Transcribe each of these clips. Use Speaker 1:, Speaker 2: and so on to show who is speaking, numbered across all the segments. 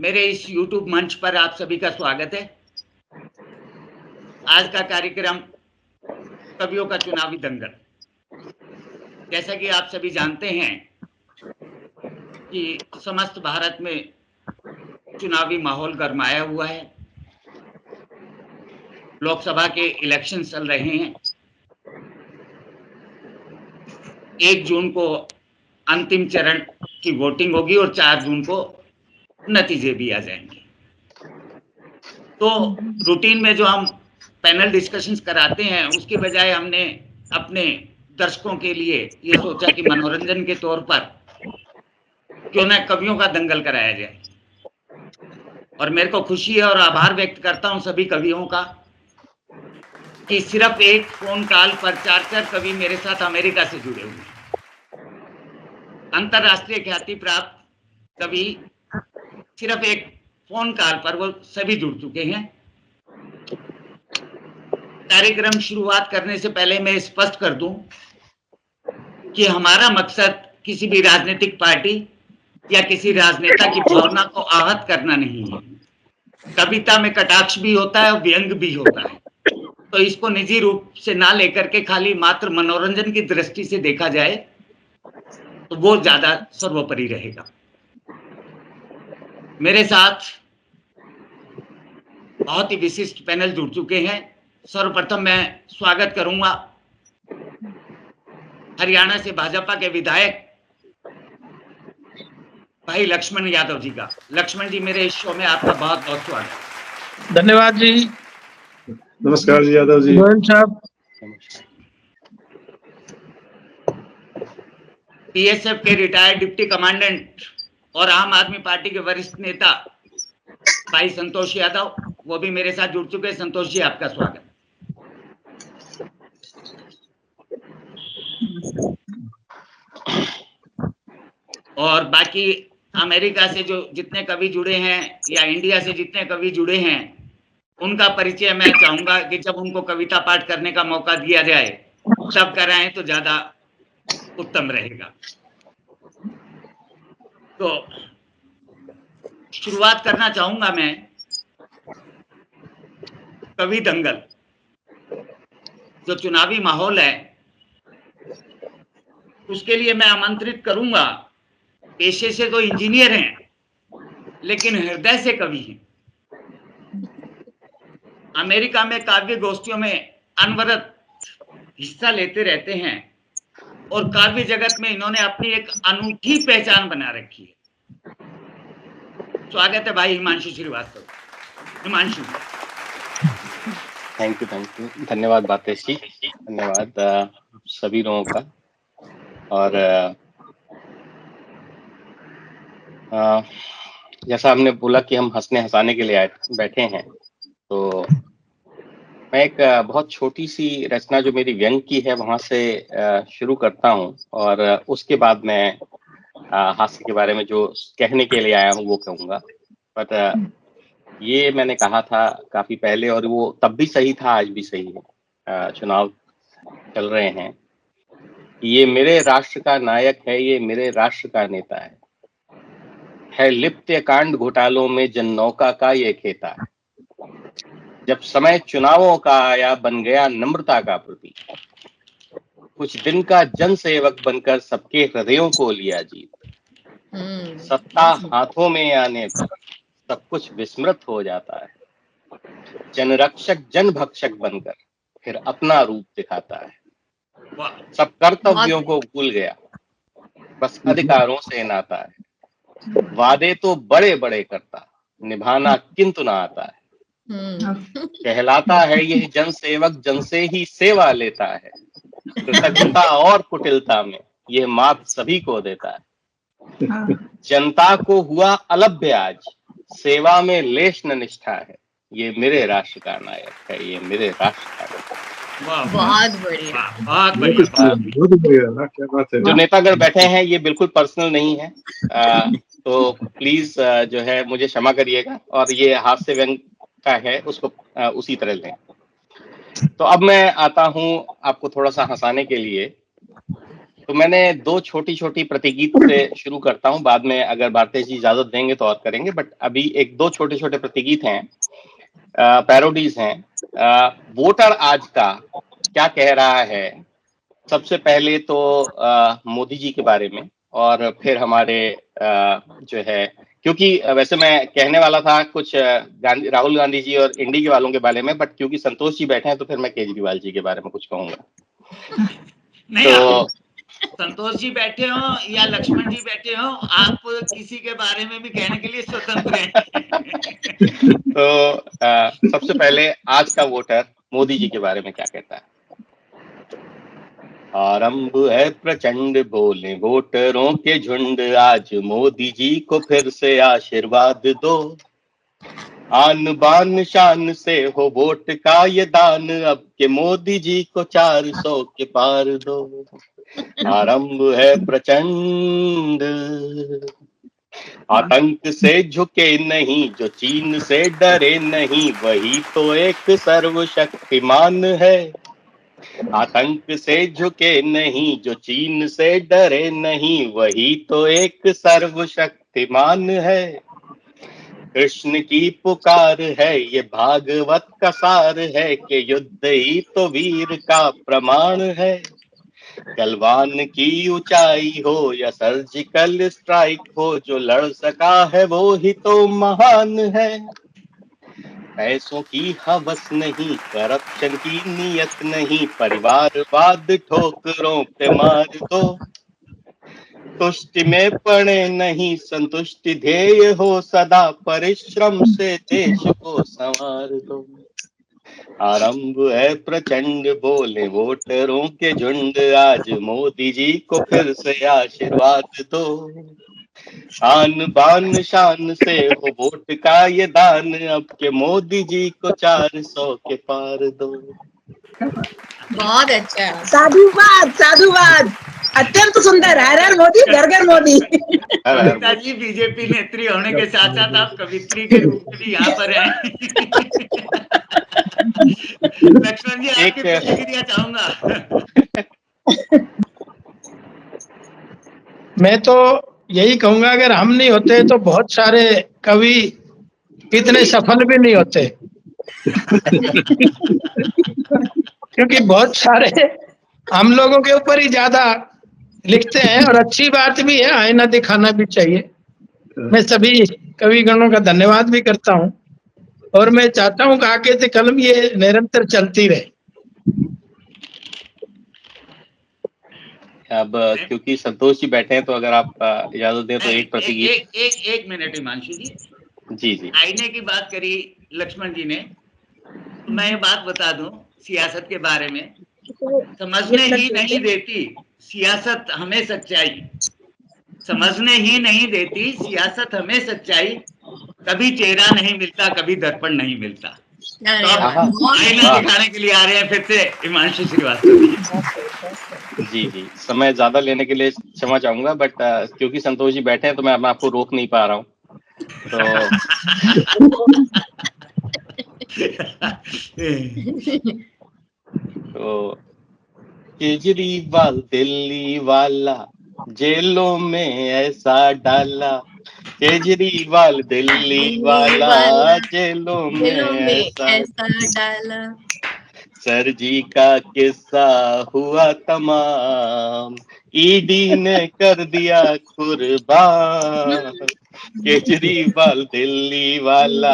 Speaker 1: मेरे इस YouTube मंच पर आप सभी का स्वागत है। आज का कार्यक्रम कवियों का चुनावी दंगल। जैसा कि आप सभी जानते हैं कि समस्त भारत में चुनावी माहौल गरमाया हुआ है। लोकसभा के इलेक्शन चल रहे हैं। 1 जून को अंतिम चरण की वोटिंग होगी और 4 जून को नतीजे भी आ जाएंगे। तो रूटीन में जो हम पैनल डिस्कशंस कराते हैं, उसके बजाय हमने अपने दर्शकों के लिए ये सोचा कि मनोरंजन के तौर पर क्यों ना कवियों का दंगल कराया जाए। और मेरे को खुशी है और आभार व्यक्त करता हूं सभी कवियों का कि सिर्फ एक फोन कॉल पर 4 कवि मेरे साथ अमेरिका से जुड़े हुए हैं। अंतरराष्ट्रीय ख्याति प्राप्त कवि सिर्फ एक फोन कॉल पर वो सभी जुड़ चुके हैं। कार्यक्रम शुरुआत करने से पहले मैं स्पष्ट कर दूं कि हमारा मकसद किसी भी राजनीतिक पार्टी या किसी राजनेता की भावना को आहत करना नहीं है। कविता में कटाक्ष भी होता है और व्यंग भी होता है, तो इसको निजी रूप से ना लेकर के खाली मात्र मनोरंजन की दृष्टि से देखा जाए तो वो ज्यादा सर्वोपरि रहेगा। मेरे साथ बहुत ही विशिष्ट पैनल जुड़ चुके हैं। सर्वप्रथम मैं स्वागत करूंगा हरियाणा से भाजपा के विधायक भाई लक्ष्मण यादव जी का। लक्ष्मण जी, मेरे इस शो में आपका बहुत बहुत स्वागत।
Speaker 2: धन्यवाद जी।
Speaker 3: नमस्कार जी यादव जी।
Speaker 2: साहब।
Speaker 1: बीएसएफ के रिटायर्ड डिप्टी कमांडेंट और आम आदमी पार्टी के वरिष्ठ नेता भाई संतोष यादव, वो भी मेरे साथ जुड़ चुके हैं। संतोष जी, आपका स्वागत। और बाकी अमेरिका से जो जितने कवि जुड़े हैं या इंडिया से जितने कवि जुड़े हैं, उनका परिचय मैं चाहूंगा कि जब उनको कविता पाठ करने का मौका दिया जाए तब कराएं तो ज्यादा उत्तम रहेगा। तो शुरुआत करना चाहूंगा मैं कवि दंगल। जो चुनावी माहौल है उसके लिए मैं आमंत्रित करूंगा, पेशे से तो इंजीनियर हैं लेकिन हृदय से कवि हैं। अमेरिका में काव्य गोष्ठियों में अनवरत हिस्सा लेते रहते हैं और काव्य जगत में इन्होंने अपनी एक अनूठी पहचान बना रखी है। स्वागत है भाई हिमांशु श्रीवास्तव। Himanshu,
Speaker 4: thank you. धन्यवाद बातेश जी, धन्यवाद सभी लोगों का। और जैसा हमने बोला कि हम हंसने हंसाने के लिए बैठे हैं, तो मैं एक बहुत छोटी सी रचना जो मेरी व्यंग की है वहां से शुरू करता हूं और उसके बाद मैं हास्य के बारे में जो कहने के लिए आया हूं वो कहूंगा। बट ये मैंने कहा था काफी पहले और वो तब भी सही था, आज भी सही है। चुनाव चल रहे हैं। ये मेरे राष्ट्र का नायक है, ये मेरे राष्ट्र का नेता है लिप्त कांड घोटालों में जन नौका का ये खेता है। जब समय चुनावों का आया बन गया नम्रता का प्रतीक। कुछ दिन का जन सेवक बनकर सबके हृदयों को लिया जीत। सत्ता हाथों में आने पर सब कुछ विस्मृत हो जाता है। जन रक्षक जन भक्षक बनकर फिर अपना रूप दिखाता है। सब कर्तव्यों को भूल गया, बस अधिकारों से नाता है। वादे तो बड़े बड़े करता, निभाना किंतु ना आता है। कहलाता है यह जन सेवक, जन से ही सेवा लेता है। कृतज्ञता और कुटिलता में यह मात सभी को देता है। जनता को हुआ अलभ्य आज, सेवा में लेश न निष्ठा है। ये मेरे राष्ट्र का नायक है, ये मेरे राष्ट्र का नायक है।
Speaker 2: बहुत बढ़िया,
Speaker 1: बहुत बढ़िया।
Speaker 3: क्या बात है।
Speaker 4: जो नेतागण बैठे हैं ये बिल्कुल पर्सनल नहीं है, तो प्लीज जो है मुझे क्षमा करिएगा और ये हास्य व्यंग का है, उसको उसी तरह लें। तो अब मैं आता हूं आपको थोड़ा सा हंसाने के लिए तो मैंने दो छोटी छोटी प्रतिगीत से शुरू करता हूँ, बाद में अगर भारतेश जी इजाजत देंगे तो और करेंगे, बट अभी एक दो छोटे छोटे प्रतिगीत हैं, पैरोडीज हैं। वोटर आज का क्या कह रहा है, सबसे पहले तो मोदी जी के बारे में, और फिर हमारे जो है, क्योंकि वैसे मैं कहने वाला था कुछ राहुल गांधी जी और इंडी के वालों के बारे में, बट क्योंकि संतोष जी बैठे हैं तो फिर मैं केजरीवाल जी के बारे में कुछ कहूंगा।
Speaker 1: नहीं,
Speaker 4: तो
Speaker 1: संतोष जी बैठे हो या लक्ष्मण जी बैठे हो, आप किसी के बारे में भी कहने के लिए स्वतंत्र हैं।
Speaker 4: तो सबसे पहले आज का वोटर मोदी जी के बारे में क्या कहता है। आरंभ है प्रचंड, बोले वोटरों के झुंड, आज मोदी जी को फिर से आशीर्वाद दो। आन बान शान से हो वोट का ये दान, अब के मोदी जी को 400 के पार दो। आरंभ है प्रचंड, आतंक से झुके नहीं, जो चीन से डरे नहीं, वही तो एक सर्वशक्तिमान है। आतंक से झुके नहीं, जो चीन से डरे नहीं, वही तो एक सर्वशक्तिमान है। कृष्ण की पुकार है, ये भागवत का सार है, कि युद्ध ही तो वीर का प्रमाण है। गलवान की ऊंचाई हो या सर्जिकल स्ट्राइक हो, जो लड़ सका है वो ही तो महान है। पैसों की हवस नहीं, करप्शन की नीयत नहीं, परिवारवाद ठोकरों पे मार दो। तुष्टि में पड़े नहीं, संतुष्टि ध्येय हो सदा, परिश्रम से देश को संवार दो। आरंभ है प्रचंड, बोले वोटरों के झुंड, आज मोदी जी को फिर से आशीर्वाद दो। आन बान शान से हो वोट का ये दान, अब के मोदी जी को 400 के पार दो।
Speaker 2: बहुत अच्छा।
Speaker 5: साधुवाद, साधुवाद, अत्यंत सुंदर। हर हर मोदी, घर घर मोदी।
Speaker 1: कविता जी बीजेपी नेत्री होने के साथ साथ आप कवित्री के रूप में भी यहाँ पर हैं। लक्ष्मण जी, आपकी प्रतिक्रिया चाहूंगा।
Speaker 6: मैं तो यही कहूंगा, अगर हम नहीं होते तो बहुत सारे कवि इतने सफल भी नहीं होते। क्योंकि बहुत सारे हम लोगों के ऊपर ही ज्यादा लिखते हैं, और अच्छी बात भी है, आईना दिखाना भी चाहिए। मैं सभी कविगणों का धन्यवाद भी करता हूँ, और मैं चाहता हूँ कि आगे से कलम ये निरंतर चलती रहे।
Speaker 4: अब क्योंकि संतोष जी बैठे हैं, तो अगर आप इजाजत दें तो एक प्रतिगीत।
Speaker 1: एक मिनट हिमांशु जी।
Speaker 4: जी।
Speaker 1: आईने की बात करी लक्ष्मण जी ने, तो मैं ये बात बता दूं सियासत के बारे में, समझने ही नहीं देती सियासत हमें सच्चाई, समझने ही नहीं देती सियासत हमें सच्चाई, कभी चेहरा नहीं मिलता, कभी दर्पण नहीं मिलता। तो अब आईना दिखाने के लिए आ रहे हैं फिर से हिमांशु श्रीवास्तव
Speaker 4: जी। समय ज्यादा लेने के लिए क्षमा चाहूंगा, बट क्योंकि संतोष जी बैठे हैं तो मैं आपको रोक नहीं पा रहा हूँ। तो केजरीवाल दिल्ली वाला, जेलों में ऐसा डाला, केजरीवाल दिल्ली वाला, जेलों में ऐसा
Speaker 2: डाला।
Speaker 4: सर जी का किस्सा हुआ तमाम, ईडी ने कर दिया कुर्बान, केजरीवाल दिल्ली वाला,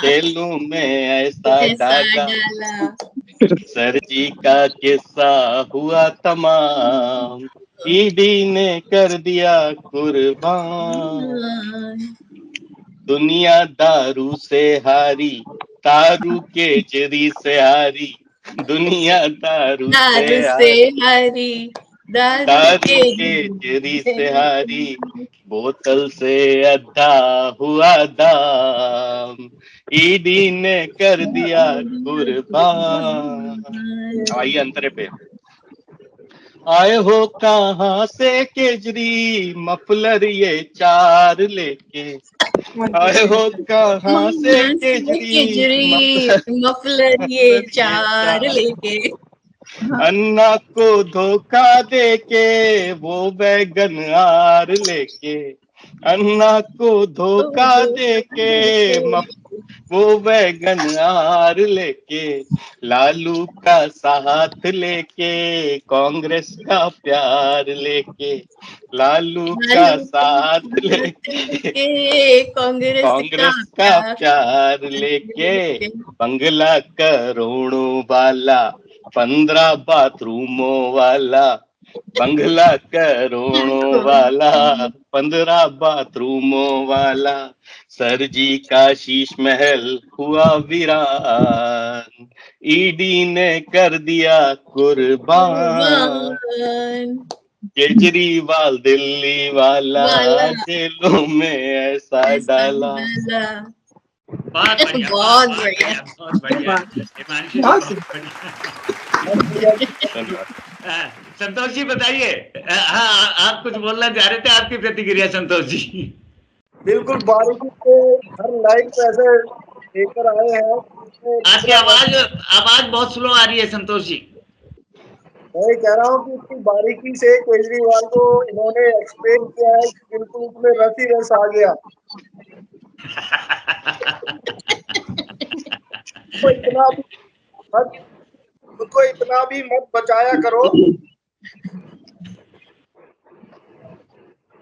Speaker 4: जेलों में ऐसा डाला, सर जी का किस्सा हुआ तमाम, ईडी ने कर दिया कुर्बान। दुनिया दारू से हारी, दारू के जरी से हारी, दुनिया दारू से
Speaker 2: हारी,
Speaker 4: दारू के जरी से हारी, बोतल से अद्धा हुआ दाम, ईडी ने कर दिया कुर्बान। आइए अंतरे पे। आए हो कहाँ से केजरी, मफलर ये 4 लेके, आए हो कहाँ से केजरी,
Speaker 2: मफलर ये 4 लेके,
Speaker 4: अन्ना को धोखा दे के वो बैगन हार लेके, अन्ना को धोखा दे के वो बैगन हार लेके, लालू का साथ लेके कांग्रेस का प्यार लेके, लालू का साथ लेके कांग्रेस का प्यार लेके, बंगला करोड़ों वाला 15 बाथरूमों वाला, बंगला करोड़ों वाला 15 बाथरूमों वाला, सर जी का शीश महल हुआ वीरान, ईडी ने कर दिया कुर्बान, केजरीवाल दिल्ली वाला जेलों में ऐसा डाला।
Speaker 1: बहुत बढ़िया,
Speaker 2: बहुत बढ़िया।
Speaker 1: बहुत बढ़िया हिमांशु, बहुत बढ़िया। हाँ, संतोष जी बताइए। हाँ, आप कुछ बोलना चाह रहे थे, आपकी प्रतिक्रिया संतोष जी।
Speaker 7: बिल्कुल बारीकी से हर लाइन पे ऐसे लेकर आए हैं।
Speaker 1: आपकी आवाज बहुत स्लो आ रही है संतोष जी।
Speaker 7: मैं कह रहा हूँ कि इतनी बारीकी से केजरीवाल को इन्होंने एक्सप्लेन किया है कि बिल्कुल उसमें रस ही रस आ गया। खुद को इतना भी मत बचाया करो,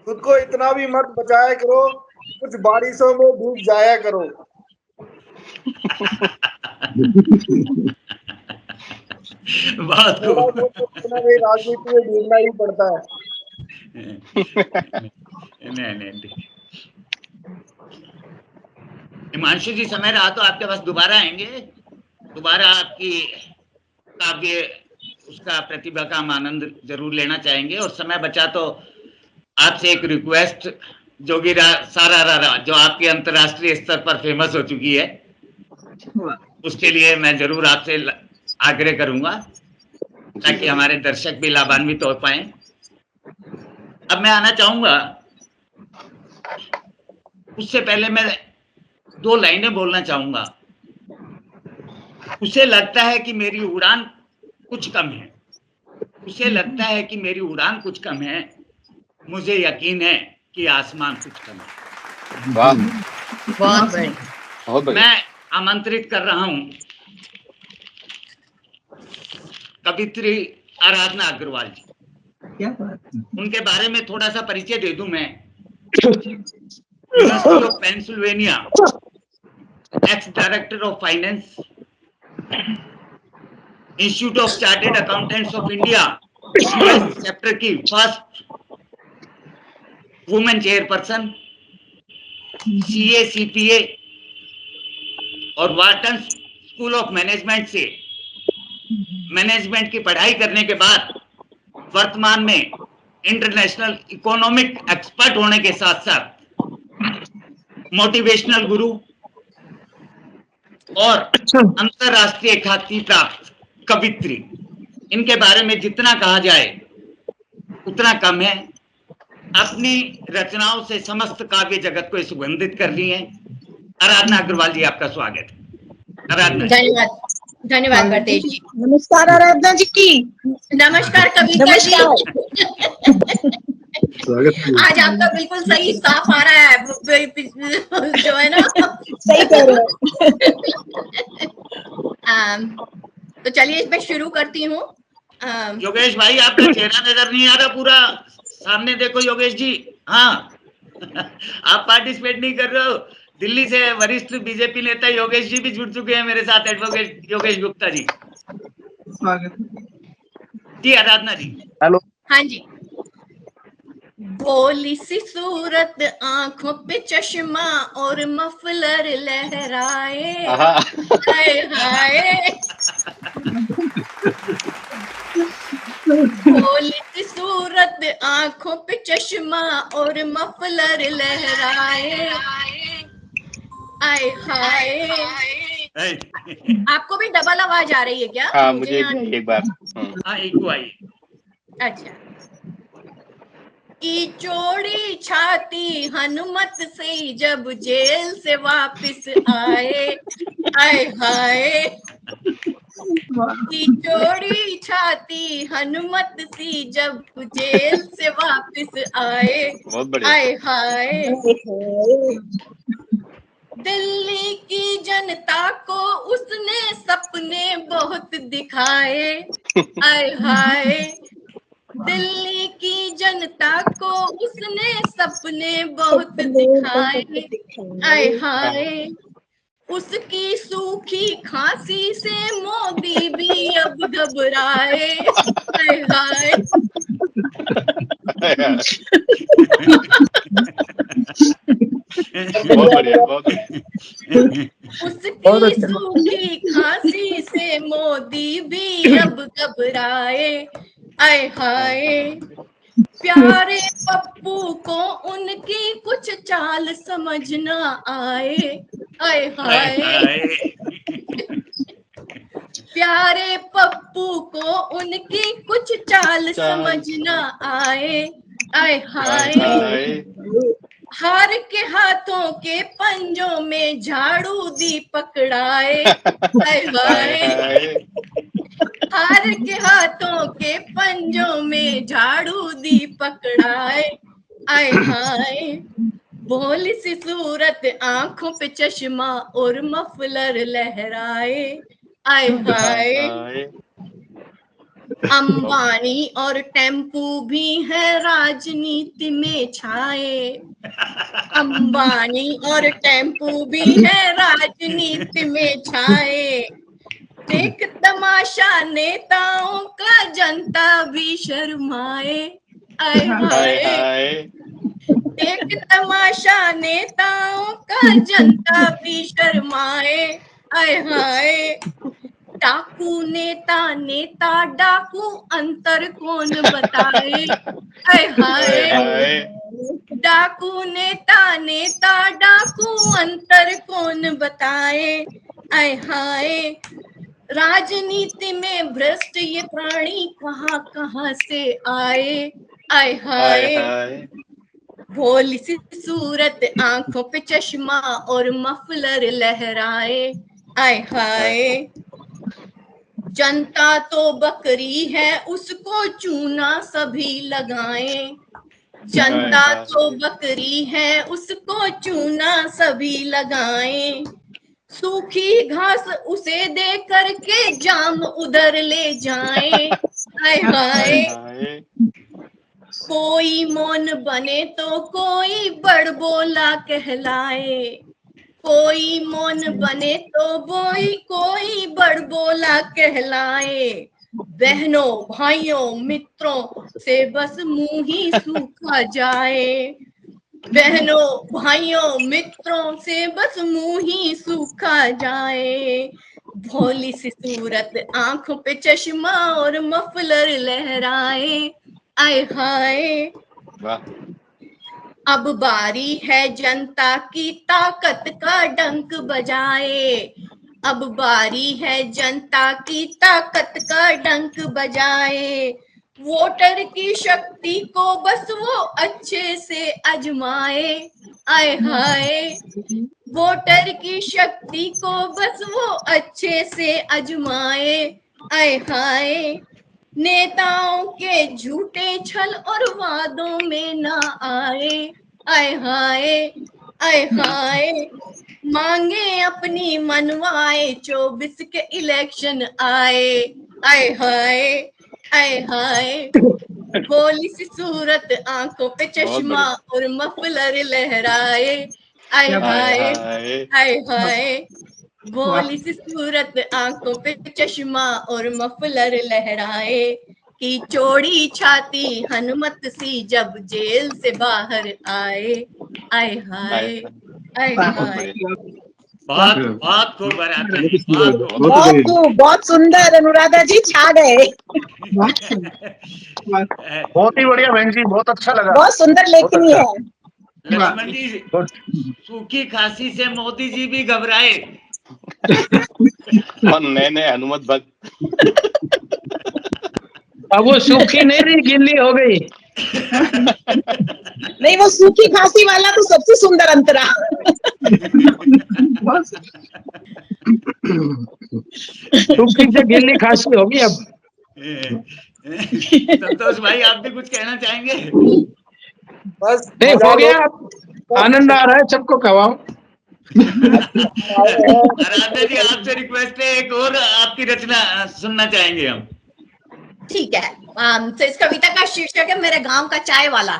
Speaker 7: खुद को इतना भी मत बचाया करो, कुछ बारिशों में डूब जाया करो।
Speaker 1: बहुत
Speaker 7: राजनीति में डूबना ही पड़ता है।
Speaker 1: नहीं। हिमांशु जी समय रहा तो आपके पास दोबारा आएंगे, दोबारा आपकी काव्य उसका प्रतिभा का हम आनंद जरूर लेना चाहेंगे। और समय बचा तो आपसे एक रिक्वेस्ट, जोगीरा सारा रारा जो आपकी अंतर्राष्ट्रीय स्तर पर फेमस हो चुकी है, उसके लिए मैं जरूर आपसे आग्रह करूंगा ताकि हमारे दर्शक भी लाभान्वित हो पाए। अब मैं आना चाहूंगा, उससे पहले मैं 2 लाइनें बोलना चाहूंगा। उसे लगता है कि मेरी उड़ान कुछ कम है, उसे लगता है कि मेरी उड़ान कुछ कम है, मुझे यकीन है कि आसमान कुछ कम है।
Speaker 4: वाह,
Speaker 2: बहुत बढ़िया।
Speaker 1: मैं आमंत्रित कर रहा हूं कवित्री आराधना अग्रवाल जी।
Speaker 5: क्या बात।
Speaker 1: उनके बारे में थोड़ा सा परिचय दे दूं मैं। University of Pennsylvania, ex director of finance, Institute of Chartered Accountants of India US chapter की first women chairperson, CA CPA और वार्टन स्कूल ऑफ मैनेजमेंट से मैनेजमेंट की पढ़ाई करने के बाद वर्तमान में इंटरनेशनल इकोनॉमिक एक्सपर्ट होने के साथ साथ मोटिवेशनल गुरु और अंतरराष्ट्रीय ख्याति प्राप्त कवित्री। इनके बारे में जितना कहा जाए उतना कम है। अपनी रचनाओं से समस्त काव्य जगत को सुगंधित कर रही हैं। आराधना अग्रवाल जी, आपका स्वागत है। आराधना,
Speaker 2: धन्यवाद बरतेज जी।
Speaker 5: नमस्कार आराधना जी।
Speaker 2: नमस्कार कविता जी। आज आपका बिल्कुल सही साफ आ रहा है, जो है ना,
Speaker 5: सही कह रहे हो।
Speaker 2: तो चलिए मैं शुरू करती हूँ।
Speaker 1: योगेश भाई, आपका चेहरा नजर नहीं आ रहा, पूरा सामने देखो योगेश जी। हाँ, आप पार्टिसिपेट नहीं कर रहे हो। दिल्ली से वरिष्ठ बीजेपी नेता योगेश जी भी जुड़ चुके हैं मेरे साथ, एडवोकेट योगेश गुप्ता जी।
Speaker 5: स्वागत
Speaker 1: जी आराधना जी।
Speaker 4: हेलो।
Speaker 2: हाँ जी। भोली सी सूरत, आंखों पे चश्मा और मफलर लहराए, हाय हाय। भोली सी सूरत, आंखों पे चश्मा और मफलर लहराए, आय हाय। आपको भी डबल आवाज आ रही है क्या?
Speaker 4: हाँ, मुझे एक बार।
Speaker 1: हाँ, एक आई।
Speaker 2: अच्छा। की चौड़ी छाती हनुमत से जब जेल से वापस आए, आए हाय। की चौड़ी छाती हनुमत सी जब जेल से वापस आए।
Speaker 4: बहुत बढ़िया।
Speaker 2: आए हाय दिल्ली की जनता को उसने सपने बहुत दिखाए। आए हाय दिल्ली की जनता को उसने सपने बहुत दिखाए। आए हाय उसकी सूखी खांसी से मोदी भी अब घबराए। हाय हाय
Speaker 4: बहुत बढ़िया, बहुत बढ़िया।
Speaker 2: उसकी सूखी खांसी से मोदी भी अब घबराए। आय हाय प्यारे पप्पू को उनकी कुछ चाल समझ न आए। आय हाय प्यारे पप्पू को उनकी कुछ चाल समझ न आए। आय हाय हार के हाथों के पंजों में झाड़ू दी पकड़ाए। हाय हाय हार के हाथों के पंजों में झाड़ू दी पकड़ाए। आय हाय भोली सी सूरत आंखों पे चश्मा और मफलर लहराए। आय हाय अंबानी और टेम्पू भी है राजनीति में छाए। अंबानी और टेम्पू भी है राजनीति में छाए। देख तमाशा नेताओं का जनता भी शर्माए। आय हाय देख तमाशा नेताओं का जनता भी शर्माए। आय हाय डाकू नेता नेता डाकू अंतर कौन बताए। आय हाय डाकू नेता नेता डाकू अंतर कौन बताए। आय हाय राजनीति में भ्रष्ट ये प्राणी कहाँ कहाँ से आए। आय हाय भोली सी सूरत आंखों पे चश्मा और मफलर लहराए। आय हाय जनता तो बकरी है उसको चूना सभी लगाएं। जनता तो बकरी है उसको चूना सभी लगाएं। सूखी घास उसे दे करके जाम उधर ले जाएं। हाय हाय कोई मौन बने तो कोई बड़ बोला कहलाए। कोई मौन बने तो कोई बड़ बोला कहलाए। बहनों भाइयों मित्रों से बस मुंह ही सूखा जाए। बहनों भाइयों मित्रों से बस मुंह ही सूखा जाए। भोली सी सूरत आंखों पे चश्मा और मफलर लहराए। आय हाय अब बारी है जनता की ताकत का डंक बजाए। अब बारी है जनता की ताकत का डंक बजाए। वोटर की शक्ति को बस वो अच्छे से आजमाए। आय हाय वोटर की शक्ति को बस वो अच्छे से आजमाए। आय हाय नेताओं के झूठे छल और वादों में ना आए। आय हाय आय हाय मांगे अपनी मनवाए 24 के इलेक्शन आए। आय हाय आय हाय भोली सी सूरत आंखों पे चश्मा और मफलर लहराए। आय हाय आय हाय भोली सी सूरत आंखों पे चश्मा और मफलर लहराए। की चौड़ी छाती हनुमत सी जब जेल से बाहर आए। आय हाय आय हाय
Speaker 1: बहुत खूब बराबर है,
Speaker 5: बहुत खूब बहुत सुंदर अनुराधा जी छा गए।
Speaker 7: बहुत ही बढ़िया बहन जी, बहुत अच्छा लगा।
Speaker 5: बहुत सुंदर लेखनी है।
Speaker 1: लक्ष्मण जी सूखी खांसी से मोदी जी भी घबराए
Speaker 4: और नए हनुमत भक्त।
Speaker 6: अब वो सूखी नहीं रही गिल्ली हो गई।
Speaker 5: नहीं वो सूखी खांसी वाला तो सबसे सुंदर अंतरा।
Speaker 6: टूकी से गिल्ली खांसी होगी अब।
Speaker 1: संतोष भाई, आप भी कुछ कहना चाहेंगे?
Speaker 7: बस
Speaker 6: नहीं,
Speaker 7: मजा
Speaker 6: हो
Speaker 7: लो।
Speaker 6: गया, आनंद आ रहा है, सबको खवाओ।
Speaker 1: आराध्या जी, आपसे रिक्वेस्ट है, एक और आपकी रचना सुनना चाहेंगे हम।
Speaker 2: ठीक है। तो इस कविता का शीर्षक है मेरे गांव का चाय वाला।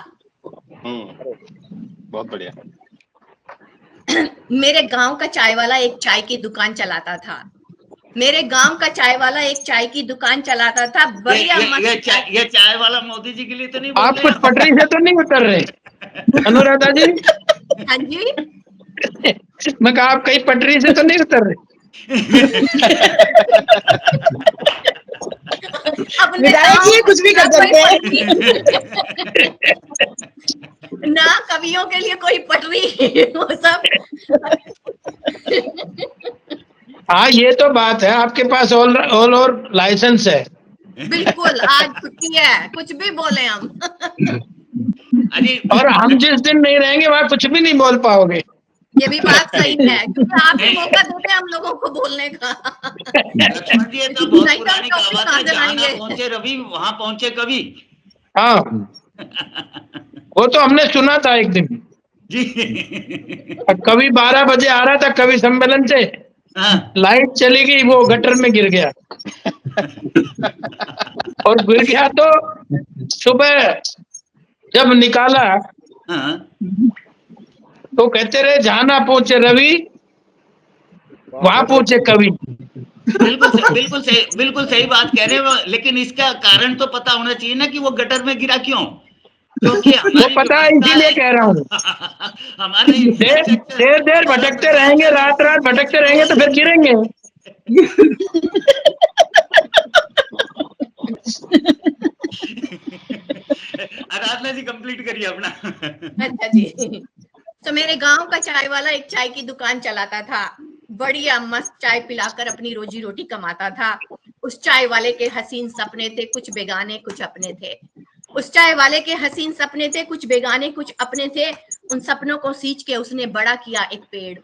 Speaker 4: बहुत बढ़िया।
Speaker 2: मेरे गांव का चाय वाला एक चाय की दुकान चलाता था। मेरे गांव का चाय वाला एक चाय की दुकान चलाता था। बढ़िया
Speaker 1: ये चाय वाला मोदी जी के लिए तो नहीं बोल
Speaker 6: आप
Speaker 1: रहे?
Speaker 6: कुछ पटरी से तो नहीं उतर रहे अनुराधा जी?
Speaker 2: हाँ जी,
Speaker 6: मैं कहा आप कहीं पटरी से तो नहीं उतर रहे?
Speaker 2: अपने
Speaker 5: विधायक जी कुछ भी कर सकते हैं।
Speaker 2: ना कवियों के लिए कोई पटरी, वो सब।
Speaker 6: हाँ, ये तो बात है, आपके पास ऑल और लाइसेंस है।
Speaker 2: बिल्कुल, आज छुट्टी है, कुछ भी बोले हम।
Speaker 1: अरे,
Speaker 6: और हम जिस दिन नहीं रहेंगे वहाँ कुछ भी नहीं बोल पाओगे।
Speaker 2: ये भी बात सही है, क्योंकि आप ही मौका देते हैं हम लोगों को बोलने का।
Speaker 1: लक्ष्मण जी, ये तो बहुत
Speaker 2: नहीं तो
Speaker 1: पुरानी
Speaker 2: हम
Speaker 1: कहावत है,
Speaker 2: कहाँ से
Speaker 1: जहाँ ना
Speaker 2: लाएंगे?
Speaker 1: पहुंचे रवि वहां पहुंचे कवि।
Speaker 6: हाँ, वो तो हमने सुना था एक दिन।
Speaker 1: जी।
Speaker 6: कवि 12 बजे आ रहा था कवि सम्मेलन से,
Speaker 1: हाँ,
Speaker 6: लाइट चली गई, वो गटर में गिर गया। और गिर गया तो सुबह जब निकाला
Speaker 1: हाँ।
Speaker 6: तो कहते रहे जहाँ ना पहुंचे रवि वहां पहुंचे कवि।
Speaker 1: बिल्कुल सही बात कह रहे हो, लेकिन इसका कारण तो पता होना चाहिए ना कि वो गटर में गिरा क्यों? क्योंकि
Speaker 6: वो
Speaker 1: हमारी
Speaker 6: पता है,
Speaker 1: व्यवस्था
Speaker 6: इसीलिए कह रहा हूँ।
Speaker 1: हमारे
Speaker 6: देर भटकते रहेंगे, रात भटकते रहेंगे तो फिर गिरेंगे।
Speaker 1: आराधना जी, कंप्लीट करिए अपना।
Speaker 2: अच्छा जी। तो मेरे गांव का चाय वाला एक चाय की दुकान चलाता था। बढ़िया मस्त चाय पिलाकर अपनी रोजी रोटी कमाता था। उस चाय वाले के हसीन सपने थे, कुछ बेगाने कुछ अपने थे। उस चाय वाले के हसीन सपने थे, कुछ बेगाने कुछ अपने थे। उन सपनों को सींच के उसने बड़ा किया एक पेड़।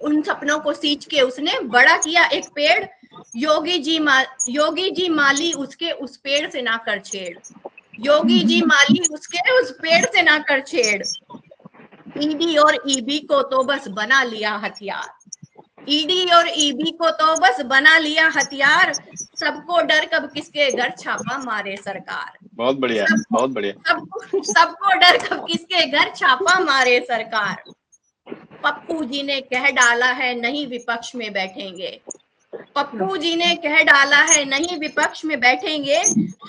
Speaker 2: उन सपनों को सींच के उसने बड़ा किया एक पेड़। योगी जी माली उसके उस पेड़ से ना कर छेड़। योगी जी माली उसके उस पेड़ से ना कर छेड़। ईडी और ईबी को तो बस बना लिया हथियार। ईडी और ईबी को तो बस बना लिया हथियार। सबको डर कब किसके घर छापा मारे सरकार।
Speaker 4: बहुत बढ़िया, बहुत बढ़िया।
Speaker 2: सबको डर कब किसके घर छापा मारे सरकार। पप्पू जी ने कह डाला है नहीं विपक्ष में बैठेंगे। पप्पू जी ने कह डाला है नहीं विपक्ष में बैठेंगे।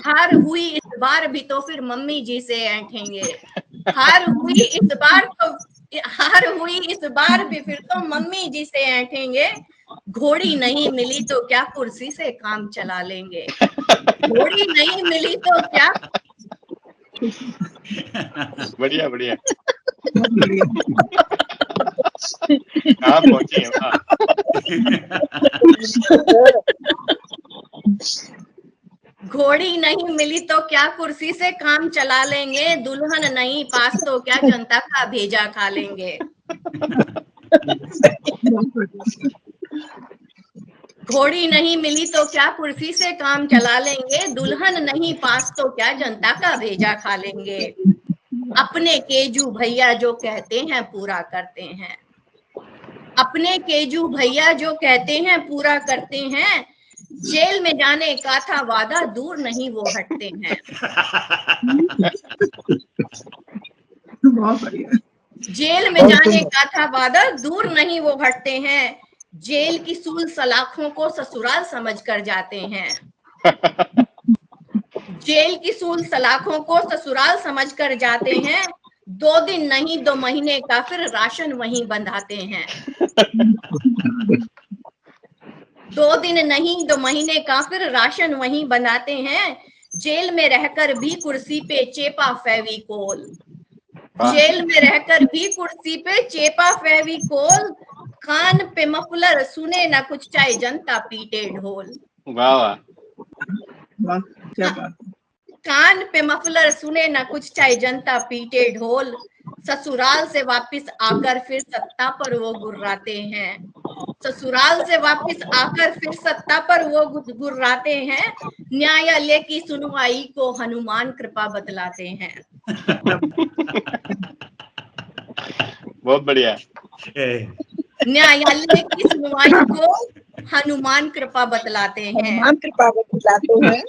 Speaker 2: हार हुई इस बार भी तो फिर मम्मी जी से ऐंठेंगे। हार हुई इस बार भी फिर तो मम्मी जी से ऐंठेंगे। घोड़ी नहीं मिली तो क्या कुर्सी से काम चला लेंगे। घोड़ी नहीं मिली तो क्या।
Speaker 4: बढ़िया बढ़िया। कहाँ पहुंचे हैं?
Speaker 2: घोड़ी नहीं मिली तो क्या कुर्सी से काम चला लेंगे। दुल्हन नहीं पास तो क्या जनता का भेजा खा लेंगे। घोड़ी नहीं मिली तो क्या कुर्सी से काम चला लेंगे। दुल्हन नहीं पास तो क्या जनता का भेजा खा लेंगे। अपने केजू भैया जो कहते हैं पूरा करते हैं। अपने केजू भैया जो कहते हैं पूरा करते हैं। जेल में जाने का था वादा दूर नहीं वो हटते हैं।
Speaker 5: बहुत बढ़िया।
Speaker 2: जेल में जाने का था वादा दूर नहीं वो हटते हैं। जेल की सूल सलाखों को ससुराल समझकर जाते हैं। जेल की सूल सलाखों को ससुराल समझकर जाते हैं। 2 दिन नहीं 2 महीने का फिर राशन वहीं बंधाते हैं। 2 दिन नहीं 2 महीने का फिर राशन वहीं बनाते हैं। जेल में रहकर भी कुर्सी पे चेपा फेविकोल। जेल में रहकर भी कुर्सी पे चेपा फेविकोल। कान पे मफलर सुने ना कुछ चाहे जनता पीटे ढोल।
Speaker 4: वाह वाह,
Speaker 5: क्या बात।
Speaker 2: कान पे मफलर सुने ना कुछ चाहे जनता पीटे ढोल। ससुराल से वापस आकर फिर सत्ता पर वो गुर्राते हैं। ससुराल से वापस आकर फिर सत्ता पर वो गुर्राते हैं, न्यायालय की सुनवाई को हनुमान कृपा बतलाते हैं।
Speaker 4: बहुत बढ़िया।
Speaker 2: न्यायालय की सुनवाई को हनुमान कृपा बतलाते हैं।
Speaker 5: हनुमान कृपा बतलाते हैं।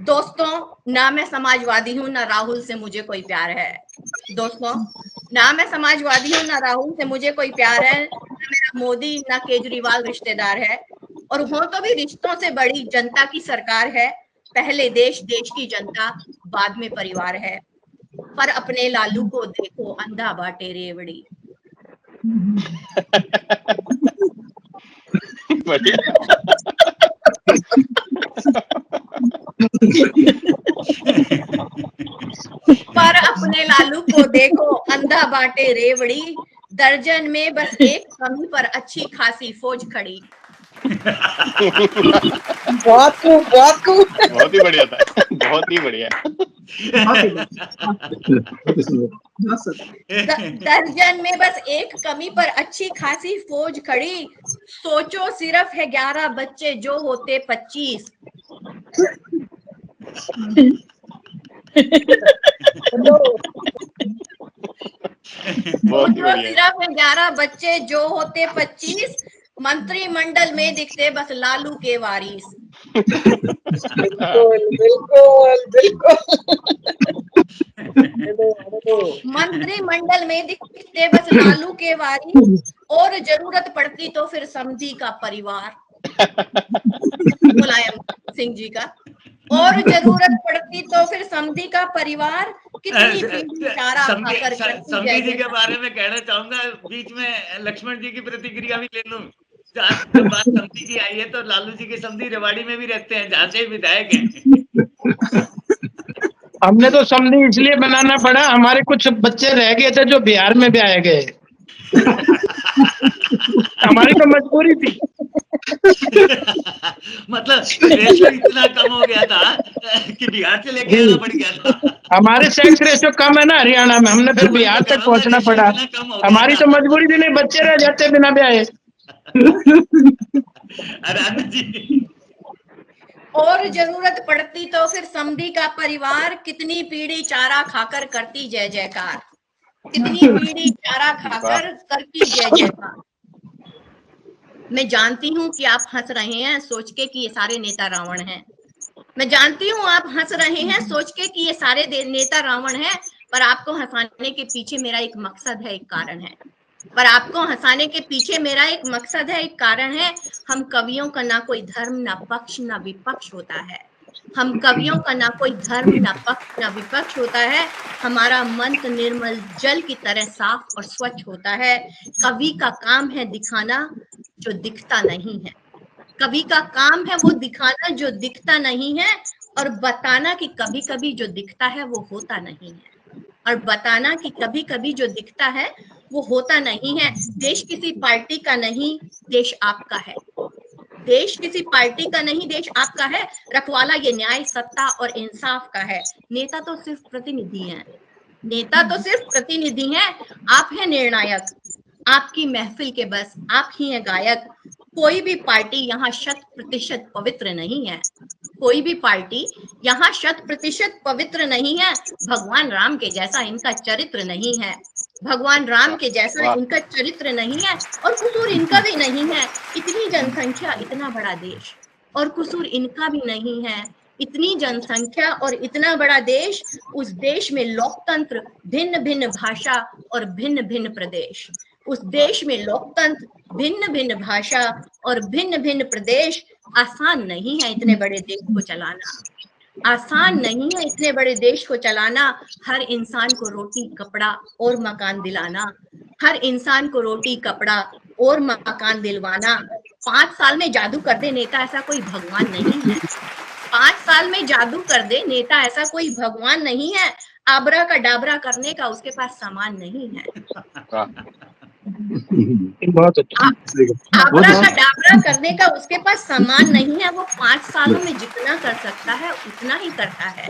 Speaker 2: दोस्तों, ना मैं समाजवादी हूँ, ना राहुल से मुझे कोई प्यार है। दोस्तों, ना मैं समाजवादी हूँ, ना राहुल से मुझे कोई प्यार है, ना मेरा मोदी ना केजरीवाल रिश्तेदार है, और हो तो भी रिश्तों से बड़ी जनता की सरकार है। पहले देश, देश की जनता, बाद में परिवार है। पर अपने लालू को देखो, अंधा बाटे रेवड़ी।
Speaker 4: बढ़िया।
Speaker 2: पर अपने लालू को देखो, अंधा बाटे रेवड़ी। दर्जन में बस एक कमी पर अच्छी खासी फौज खड़ी।
Speaker 5: बहुत खूब, बहुत खूब।
Speaker 4: बहुत ही बढ़िया था, बहुत ही बढ़िया।
Speaker 2: दर्जन में बस एक कमी पर अच्छी खासी फौज खड़ी। सोचो सिर्फ है 11 बच्चे जो होते 25। सोचो सिर्फ है 11 बच्चे जो होते 25। मंत्रिमंडल में दिखते बस लालू के वारिस।
Speaker 5: बिल्कुल बिल्कुल बिल्कुल।
Speaker 2: मंत्रिमंडल में दिखते बस लालू के वारिस, और जरूरत पड़ती तो फिर समधी का परिवार। मुलायम सिंह जी का, और जरूरत पड़ती तो फिर समधी का परिवार। कितनी पीढ़ी चारा खाकर
Speaker 1: समधी जी के बारे में कहना चाहूंगा, बीच में लक्ष्मण जी की प्रतिक्रिया भी ले लूं। जब बात समधी की आई है तो लालू जी के समधी रेवाड़ी में भी रहते हैं, जहाँ से विधायक हैं।
Speaker 6: हमने तो समधी इसलिए बनाना पड़ा, हमारे कुछ बच्चे रह गए थे जो बिहार में ब्याए गए। हमारी तो मजबूरी थी।
Speaker 1: मतलब रेशो इतना कम हो गया था कि बिहार से लेके आना पड़ गया था।
Speaker 6: हमारे सेक्स रेशो कम है ना हरियाणा में, हमने फिर बिहार तक पहुंचना पड़ा। हमारी तो मजबूरी थी, नहीं बच्चे रह जाते बिना ब्याहे।
Speaker 1: आराधना जी।
Speaker 2: और जरूरत पड़ती तो फिर समधी का परिवार। कितनी पीढ़ी चारा खाकर करती जय जयकार। कितनी पीढ़ी चारा खाकर करती जय जयकार। मैं जानती हूँ कि आप हंस रहे हैं सोच के कि ये सारे नेता रावण हैं। मैं जानती हूँ आप हंस रहे हैं सोच के कि ये सारे नेता रावण हैं, पर आपको हंसाने के पीछे मेरा एक मकसद है, एक कारण है। पर आपको हंसाने के पीछे मेरा एक मकसद है, एक कारण है। हम कवियों का ना कोई धर्म, ना पक्ष, ना विपक्ष होता है। हम कवियों का ना कोई धर्म, ना पक्ष, ना विपक्ष होता है। हमारा मंत्र निर्मल जल की तरह साफ और स्वच्छ होता है। कवि का काम है दिखाना जो दिखता नहीं है। कवि का काम है वो दिखाना जो दिखता नहीं है, और बताना कि कभी कभी जो दिखता है वो होता नहीं है, और बताना कि कभी कभी जो दिखता है वो होता नहीं है। देश किसी पार्टी का नहीं, देश आपका है। देश किसी पार्टी का नहीं, देश आपका है। रखवाला ये न्याय, सत्ता और इंसाफ का है। नेता तो सिर्फ प्रतिनिधि हैं। नेता तो सिर्फ प्रतिनिधि हैं। आप हैं निर्णायक। आपकी महफिल के बस आप ही हैं गायक। कोई भी पार्टी यहाँ 100% पवित्र नहीं है। कोई भी पार्टी यहाँ 100% पवित्र नहीं है। भगवान राम के जैसा इनका चरित्र नहीं है। भगवान राम के जैसा इनका चरित्र नहीं है, और कसूर इनका भी नहीं है। इतनी जनसंख्या, इतना बड़ा देश, और कसूर इनका भी नहीं है। इतनी जनसंख्या और इतना बड़ा देश, उस देश में लोकतंत्र, भिन्न भिन्न भाषा और भिन्न भिन्न प्रदेश। उस देश में लोकतंत्र, भिन्न भिन्न भाषा और भिन्न भिन्न प्रदेश। आसान नहीं है इतने बड़े देश को चलाना। आसान नहीं है इतने बड़े देश को चलाना। हर इंसान को रोटी, कपड़ा और मकान दिलाना। हर इंसान को रोटी, कपड़ा और मकान दिलवाना। 5 साल में जादू कर दे नेता, ऐसा कोई भगवान नहीं है। 5 साल में जादू कर दे नेता, ऐसा कोई भगवान नहीं है। आबरा का डाबरा करने का उसके पास सामान नहीं है।
Speaker 6: बहुत अच्छा।
Speaker 2: आबरा का डाबरा करने का उसके पास सामान नहीं है। वो 5 सालों में जितना कर सकता है उतना ही करता है।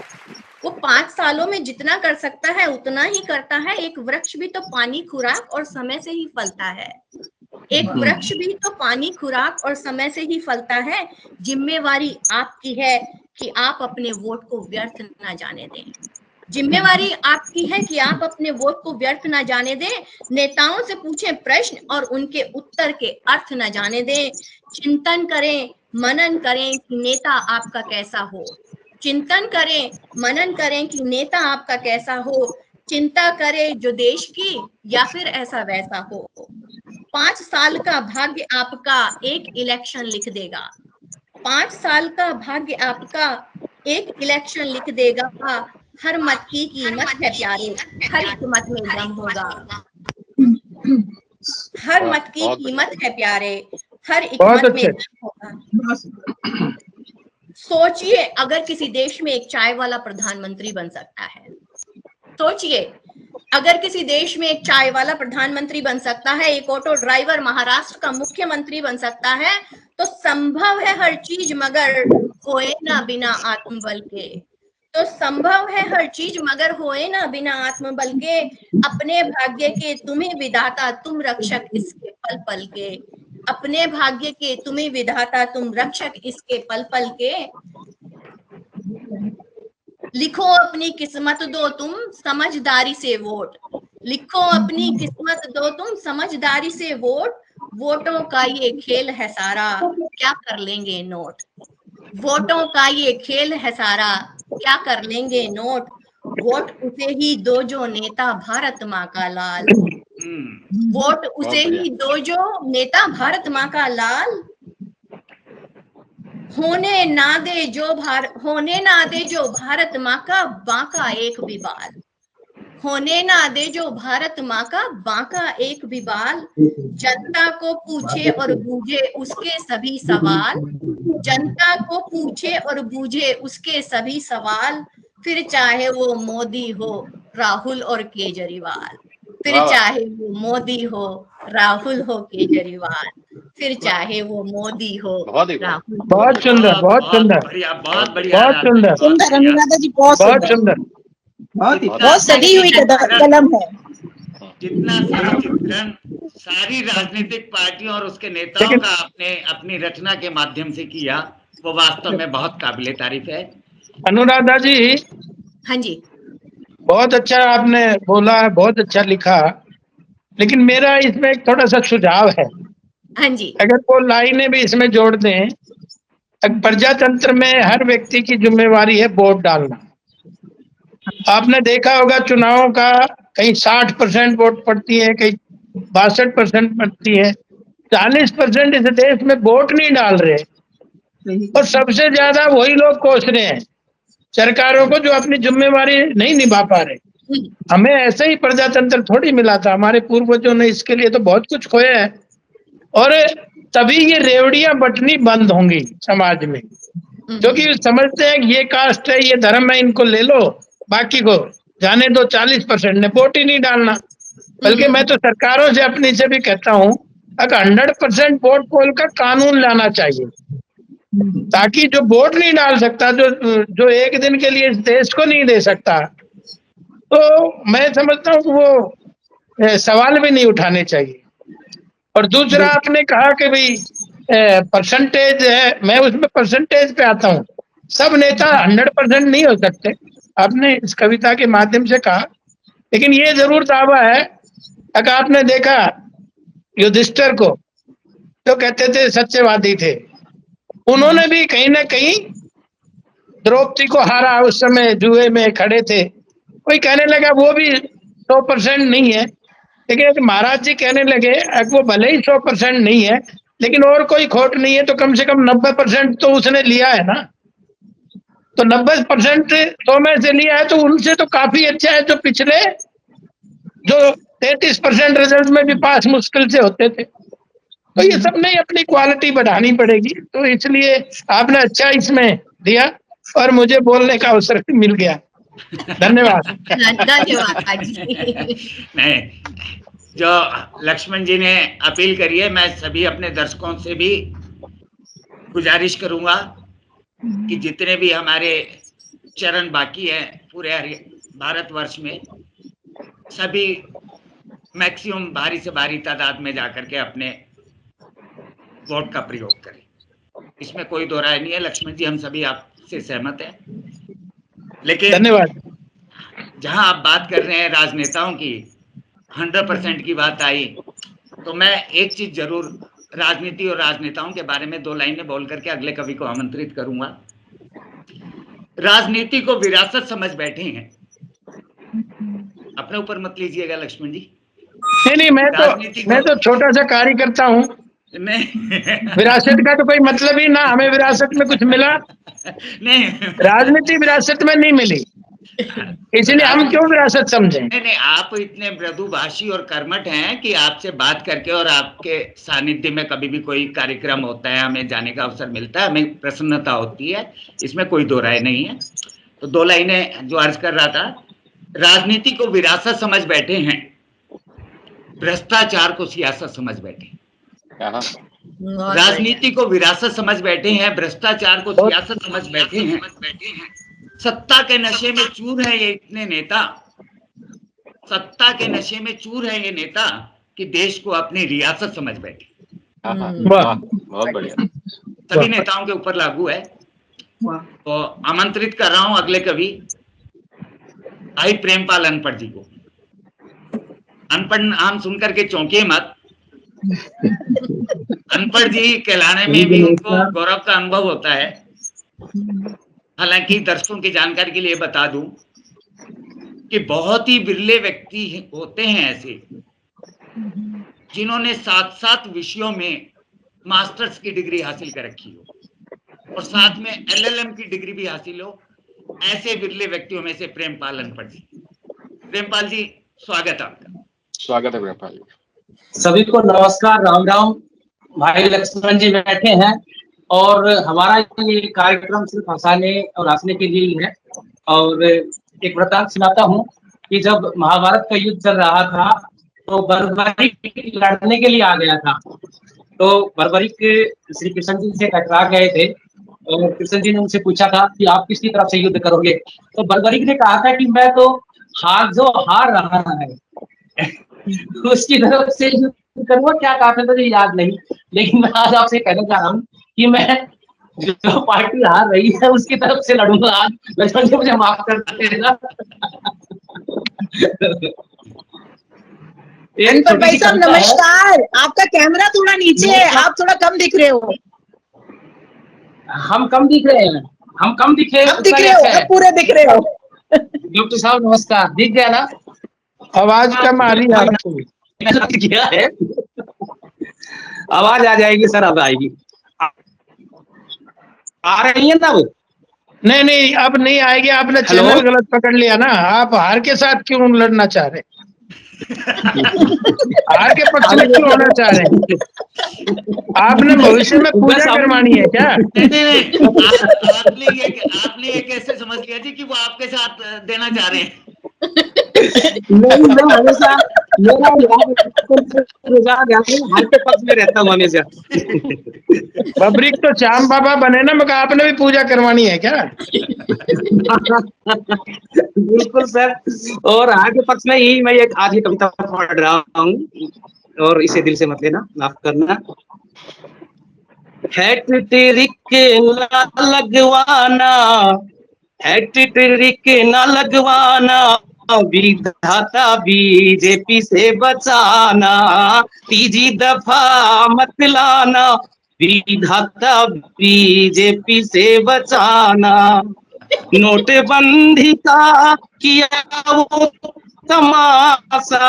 Speaker 2: वो 5 सालों में जितना कर सकता है उतना ही करता है। एक वृक्ष भी तो पानी, खुराक और समय से ही फलता है। एक वृक्ष भी तो पानी, खुराक और समय से ही फलता है। जिम्मेवारी आपकी है कि आप अपने वोट को व्यर्थ ना जाने दें। जिम्मेवारी आपकी है कि आप अपने वोट को व्यर्थ ना जाने दें। नेताओं से पूछें प्रश्न और उनके उत्तर के अर्थ न जाने दें। चिंतन करें, मनन करें कि नेता आपका कैसा हो। चिंतन करें, मनन करें कि नेता आपका कैसा हो। चिंता करें जो देश की या फिर ऐसा वैसा हो। 5 साल का भाग्य आपका एक इलेक्शन लिख देगा। 5 साल का भाग्य आपका एक इलेक्शन लिख देगा। हर मत की कीमत है प्यारे, हर एक मत में दम होगा। हर मत की कीमत है प्यारे, हर एक मत में दम होगा। सोचिए अगर किसी देश में एक चाय वाला प्रधानमंत्री बन सकता है, सोचिए अगर किसी देश में एक चाय वाला प्रधानमंत्री बन सकता है, एक ऑटो ड्राइवर महाराष्ट्र का मुख्यमंत्री बन सकता है, तो संभव है हर चीज मगर होए ना बिना आत्मबल के। तो संभव है हर चीज मगर होए ना बिना आत्मबल के। अपने भाग्य के तुम्हें विधाता, तुम रक्षक इसके पल पल के। अपने भाग्य के तुम्हें विधाता, तुम रक्षक इसके पल पल के। लिखो अपनी किस्मत दो तुम समझदारी से वोट। लिखो अपनी किस्मत दो तुम समझदारी से वोट। वोटों का ये खेल है सारा, क्या कर लेंगे नोट। वोटों का ये खेल है सारा, क्या कर लेंगे नोट। वोट उसे ही दो जो नेता भारत माँ का लाल। वोट उसे ही दो जो नेता भारत माँ का लाल। होने ना दे जो भारत माँ का बांका एक भी बाल। होने ना दे जो भारत माँ का बांका एक भी बाल। जनता को पूछे और बूझे उसके सभी सवाल। जनता को पूछे और बूझे उसके सभी सवाल। फिर चाहे वो मोदी हो, राहुल और केजरीवाल। फिर चाहे वो मोदी हो, राहुल हो, केजरीवाल। फिर चाहे वो मोदी हो, राहुल।
Speaker 6: बहुत सुंदर, बहुत सुंदर,
Speaker 1: बढ़िया, बहुत बढ़िया,
Speaker 6: बहुत सुंदर,
Speaker 5: सुंदर अनुराधा जी, बहुत
Speaker 6: बहुत
Speaker 5: सुंदर,
Speaker 6: सुंदर।
Speaker 5: बहुत सजी हुई कलम है।
Speaker 1: जितना सही चित्रण सारी राजनीतिक पार्टियों और उसके नेताओं
Speaker 6: लेकिन-
Speaker 1: का आपने अपनी रचना के माध्यम से किया, वो वास्तव में बहुत काबिले तारीफ है।
Speaker 6: अनुराधा जी,
Speaker 2: हाँ जी,
Speaker 6: बहुत अच्छा आपने बोला, बहुत अच्छा लिखा, लेकिन मेरा इसमें एक थोड़ा सा सुझाव है।
Speaker 2: हाँ जी,
Speaker 6: अगर वो लाइनें भी इसमें जोड़ दें, प्रजातंत्र में हर व्यक्ति की जिम्मेवारी है वोट डालना। आपने देखा होगा चुनावों का, कहीं 60% वोट पड़ती है, कहीं 62% पड़ती है, 40% इस देश में वोट नहीं डाल रहे। और सबसे ज्यादा वही लोग कोस रहे हैं सरकारों को जो अपनी जिम्मेवारी नहीं निभा पा रहे। हमें ऐसे ही प्रजातंत्र थोड़ी मिला था, हमारे पूर्वजों ने इसके लिए तो बहुत कुछ खोया है। और तभी ये रेवड़ियां बंटनी बंद होंगी समाज में, क्योंकि समझते हैं कि ये कास्ट है, ये धर्म है, इनको ले लो, बाकी को जाने दो। 40% ने वोट ही नहीं डालना। बल्कि मैं तो सरकारों से अपनी से भी कहता हूँ, अगर 100% वोट पोल का कानून लाना चाहिए, ताकि जो वोट नहीं डाल सकता, जो एक दिन के लिए इस देश को नहीं दे सकता, तो मैं समझता हूँ कि वो सवाल भी नहीं उठाने चाहिए। और दूसरा आपने कहा कि भाई परसेंटेज है, मैं उसमें परसेंटेज पे आता हूँ। सब नेता 100% नहीं हो सकते, आपने इस कविता के माध्यम से कहा। लेकिन ये जरूर दावा है, अगर आपने देखा युधिष्ठिर को, तो कहते थे सत्यवादी थे, उन्होंने भी कहीं ना कहीं द्रौपदी को हारा। उस समय जुए में खड़े थे, कोई कहने लगा वो भी 100% नहीं है। लेकिन महाराज जी कहने लगे वो भले ही 100% नहीं है, लेकिन और कोई खोट नहीं है, तो कम से कम 90% तो उसने लिया है ना। तो 90% 100 में से लिया है, तो उनसे तो काफी अच्छा है, जो पिछले जो 33% रिजल्ट में भी पास मुश्किल से होते थे। तो ये सब नहीं, अपनी क्वालिटी बढ़ानी पड़ेगी। तो इसलिए आपने अच्छा इसमें दिया और मुझे बोलने का अवसर मिल गया। धन्यवाद।
Speaker 2: धन्यवाद जी।
Speaker 1: नहीं, जो लक्ष्मण जी ने अपील करी है, मैं सभी अपने दर्शकों से भी गुजारिश करूंगा कि जितने भी हमारे चरण बाकी है पूरे भारतवर्ष में, सभी मैक्सिमम भारी से भारी तादाद में जाकर के अपने वोट का प्रयोग करें, इसमें कोई दो राय नहीं है। लक्ष्मण जी, हम सभी आपसे सहमत हैं। लेकिन
Speaker 6: धन्यवाद।
Speaker 1: जहां आप बात कर रहे हैं राजनेताओं की, 100% की बात आई, तो मैं एक चीज जरूर राजनीति और राजनेताओं के बारे में 2 लाइनें बोल करके अगले कवि को आमंत्रित करूंगा। राजनीति को विरासत समझ बैठे हैं, अपने ऊपर मत लीजिएगा लक्ष्मण जी।
Speaker 6: नहीं, मैं तो छोटा सा कार्यकर्ता हूँ। विरासत का तो कोई मतलब ही ना, हमें विरासत में कुछ मिला
Speaker 1: नहीं,
Speaker 6: राजनीति विरासत में नहीं मिली, इसलिए हम क्यों विरासत समझें।
Speaker 1: नहीं, आप इतने मृदुभाषी और कर्मठ हैं कि आपसे बात करके और आपके सानिध्य में कभी भी कोई कार्यक्रम होता है, हमें जाने का अवसर मिलता है, हमें प्रसन्नता होती है, इसमें कोई दो राय नहीं है। तो 2 लाइनें जो अर्ज कर रहा था, राजनीति को विरासत समझ बैठे हैं, भ्रष्टाचार को सियासत समझ बैठे। राजनीति को विरासत समझ बैठे हैं, भ्रष्टाचार को सियासत समझ बैठे हैं। सत्ता के नशे में चूर है ये इतने नेता, सत्ता के नशे में चूर है ये नेता कि देश को अपनी रियासत समझ बैठे।
Speaker 4: बहुत बढ़िया।
Speaker 1: सभी नेताओं के ऊपर लागू है। तो आमंत्रित कर रहा हूं अगले कवि भाई प्रेमपाल अनपढ़ जी को। अनपढ़ नाम सुनकर के चौंकिए मत, अनपढ़ जी कहलाने में भी उनको गौरव का अनुभव होता है। हालांकि दर्शकों की जानकारी के लिए बता दूं कि बहुत ही बिरले व्यक्ति होते हैं ऐसे जिन्होंने 7 विषयों में मास्टर्स की डिग्री हासिल कर रखी हो और साथ में LLM की डिग्री भी हासिल हो। ऐसे बिरले व्यक्तियों में से प्रेमपाल अनपढ़ जी। प्रेमपाल जी, स्वागत आपका।
Speaker 4: स्वागत है प्रेमपाल जी।
Speaker 8: सभी को नमस्कार, राम राम। भाई लक्ष्मण जी बैठे हैं और हमारा ये कार्यक्रम सिर्फ हंसाने और हंसने के लिए ही है। और एक वृतांत सुनाता हूँ कि जब महाभारत का युद्ध चल रहा था तो बर्बरीक लड़ने के लिए आ गया था। तो बर्बरीक श्री कृष्ण जी से टकरा गए थे और कृष्ण जी ने उनसे पूछा था कि आप किसकी तरफ से युद्ध करोगे। तो बर्बरीक ने कहा था कि मैं तो जो हार रहा है उसकी तरफ से युद्ध करूंगा। क्या कहा था मुझे याद नहीं, लेकिन मैं आज आपसे कहना चाह रहा हूँ कि मैं जो पार्टी हार रही है उसकी तरफ से लड़ूंगा आज। लक्ष्मण जी मुझे माफ कर देना।
Speaker 5: अनपढ़ भाई साहब नमस्कार, आपका कैमरा थोड़ा नीचे है, आप थोड़ा कम दिख रहे हो।
Speaker 8: हम कम दिख रहे हैं, हम कम दिखे,
Speaker 5: अब दिख रहे हो, अब पूरे दिख रहे हो।
Speaker 8: डॉक्टर साहब नमस्कार, दिख गया ना?
Speaker 6: आवाज कम आ रही है।
Speaker 8: क्या है? आवाज आ जाएगी सर, अब आएगी। आ रही है ना?
Speaker 6: नहीं, अब नहीं आएगी। आपने चैनल गलत पकड़ लिया ना। आप हार के साथ क्यों लड़ना चाह रहे? हार के पक्ष में क्यों होना चाह रहे हैं? आपने भविष्य में पूजा करवानी है क्या?
Speaker 1: नहीं, आपने ये कैसे समझ लिया जी कि वो आपके साथ देना चाह रहे हैं?
Speaker 8: नहीं, मैं हमेशा हार के पक्ष में रहता हूँ हमेशा।
Speaker 6: बबरीक तो श्याम बाबा बने ना, मगर आपने भी पूजा करवानी है क्या?
Speaker 8: बिल्कुल सर। और हार के पक्ष में ही मैं एक आज ही कविता पढ़ रहा हूँ और इसे दिल से मत लेना, माफ करना। हैट्रिक ना लगवाना, हैट्रिक ना लगवाना, विधाता बीजेपी से बचाना, तीजी दफा मत लाना, विधाता बीजेपी से बचाना। नोटबंदी का किया वो तमाशा,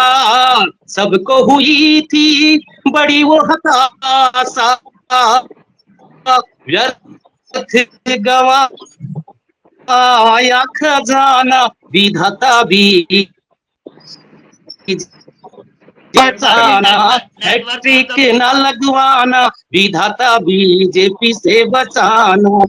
Speaker 8: सबको हुई थी बड़ी वो हताशा, व्यर्थ गवा आया खजाना, विधाता भी बचाना, हैट्रिक न लगवाना, विधाता बीजेपी से बचाना।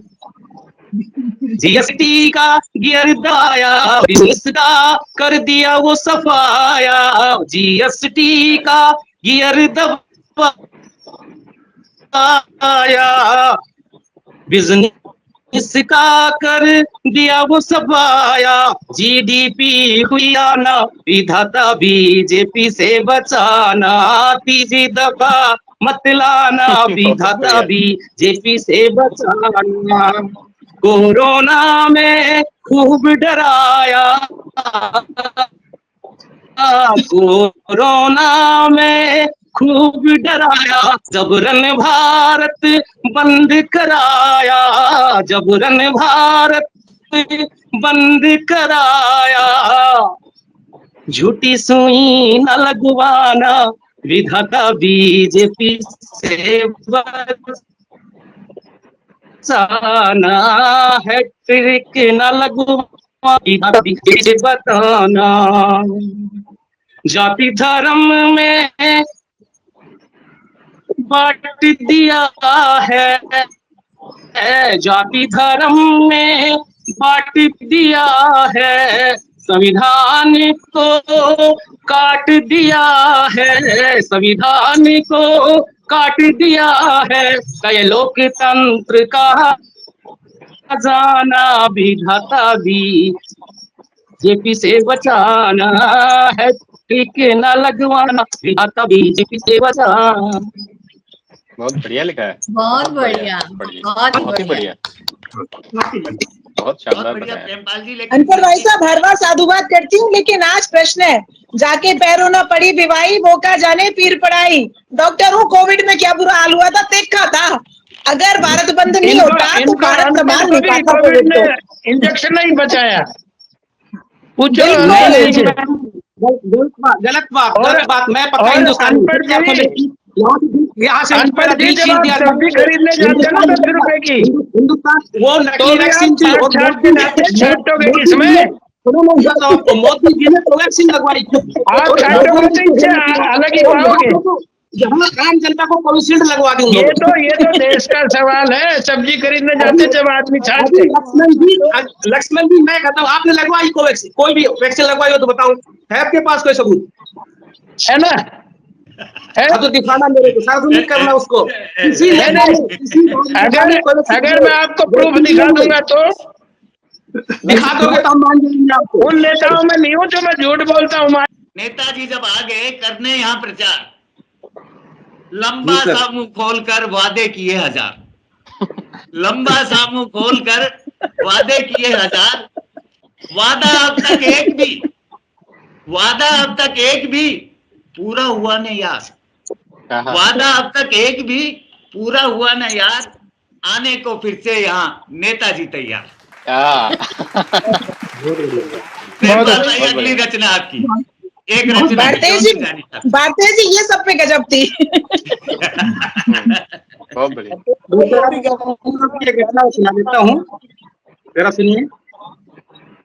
Speaker 8: जीएसटी का गियर दबाया, बिजनेस का कर दिया वो सफाया, जीएसटी का गियर दबाया, बिजनेस इसका कर दिया वो सफाया, जीडीपी हुई आना, विधाता बीजेपी से बचाना, तीसरी दफा मत लाना विधाता बीजेपी से बचाना। कोरोना में खूब डराया, कोरोना में खूब डराया, जबरन भारत बंद कराया, जबरन भारत बंद कराया। झूठी सुई न लगवाना विधाता बीजेपी से बचाना। हैट्रिक न लगवाना विधाता बीजेपी से बताना। जाति धर्म में बांट दिया है, जाति धर्म में बांट दिया है, संविधान को काट दिया है, संविधान को काट दिया है। कई लोकतंत्र का खजाना विधाता बीजेपी से बचाना है। ठीक न लगवाना विधाता बीजेपी से बचाना।
Speaker 4: बहुत बढ़िया लिखा है,
Speaker 2: बहुत बढ़िया, बहुत
Speaker 4: ही बढ़िया, बहुत शानदार
Speaker 1: बढ़िया
Speaker 4: बताया।
Speaker 1: प्रेमपाल जी।
Speaker 5: अंकुर भाई साहब, हर बार साधुवाद करती हूँ, लेकिन आज प्रश्न है, जाके पैरों न पड़ी विवाही, वो का जाने पीर पड़ाई। डॉक्टर हूँ, कोविड में क्या बुरा हाल हुआ था देखा था। अगर भारत बंद नहीं होता तो भारत संभाल नहीं पाता कोविड को।
Speaker 6: इंजेक्शन नहीं बचाया, पूछो।
Speaker 8: गलत बात। मैं पक्का हिंदुस्तानी, यहाँ से
Speaker 6: सब्जी खरीदने जाते ना 10 रुपए की,
Speaker 8: हिंदुस्तान वो नकली वैक्सीन थी।
Speaker 6: इसमें
Speaker 8: मोदी जी ने तो वैक्सीन लगवाई,
Speaker 6: अलग ही पाओगे।
Speaker 8: जहाँ आम जनता को कोविशील्ड लगवा देंगे।
Speaker 6: ये तो देश का सवाल है। सब्जी खरीदने जाते जब आदमी छाटते।
Speaker 8: लक्ष्मण जी मैं कहता हूँ, आपने लगवाई कोवैक्सीन, कोई भी वैक्सीन लगवाई हो तो बताओ, है आपके पास कोई सबूत?
Speaker 6: है ना? है
Speaker 8: तो दिखाना मेरे को, सार्वजनिक करना उसको।
Speaker 6: अगर मैं आपको प्रूफ दिखा दूंगा तो
Speaker 8: दिखा दोगे तो हम मान जाएंगे आपको।
Speaker 6: उन नेताओं में नहीं हूँ जो मैं झूठ बोलता हूँ।
Speaker 1: नेताजी जब आ गए करने यहाँ प्रचार, लंबा सा मुंह खोलकर वादे किए हजार, लंबा सा मुंह खोलकर वादे किए हजार। वादा अब तक एक भी पूरा हुआ नहीं यार। वादा अब तक एक भी पूरा हुआ ना यार। आने को फिर से यहाँ नेताजी तैयार। अगली रचना आपकी एक रचना।
Speaker 5: भारतीय जी ये सब पे गजब थी।
Speaker 4: बहुत बढ़िया।
Speaker 8: घटना सुना देता हूँ, जरा सुनिए।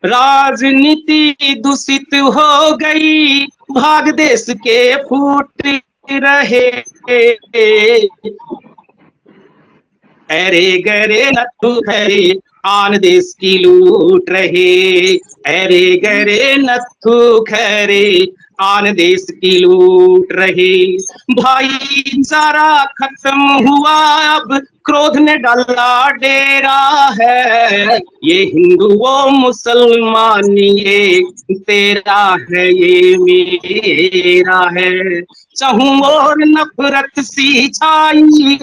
Speaker 8: राजनीति दूषित हो गई, भाग देश के फूट रहे, अरे गरे नथु खरे आन देश की लूट रहे, अरे गरे नथु खरे आन देश की लूट रहे। भाईचारा खत्म हुआ, अब क्रोध ने डाला डेरा है, ये हिंदू वो मुसलमान ये तेरा है ये मेरा है। चाहूं और नफरत सी छाई,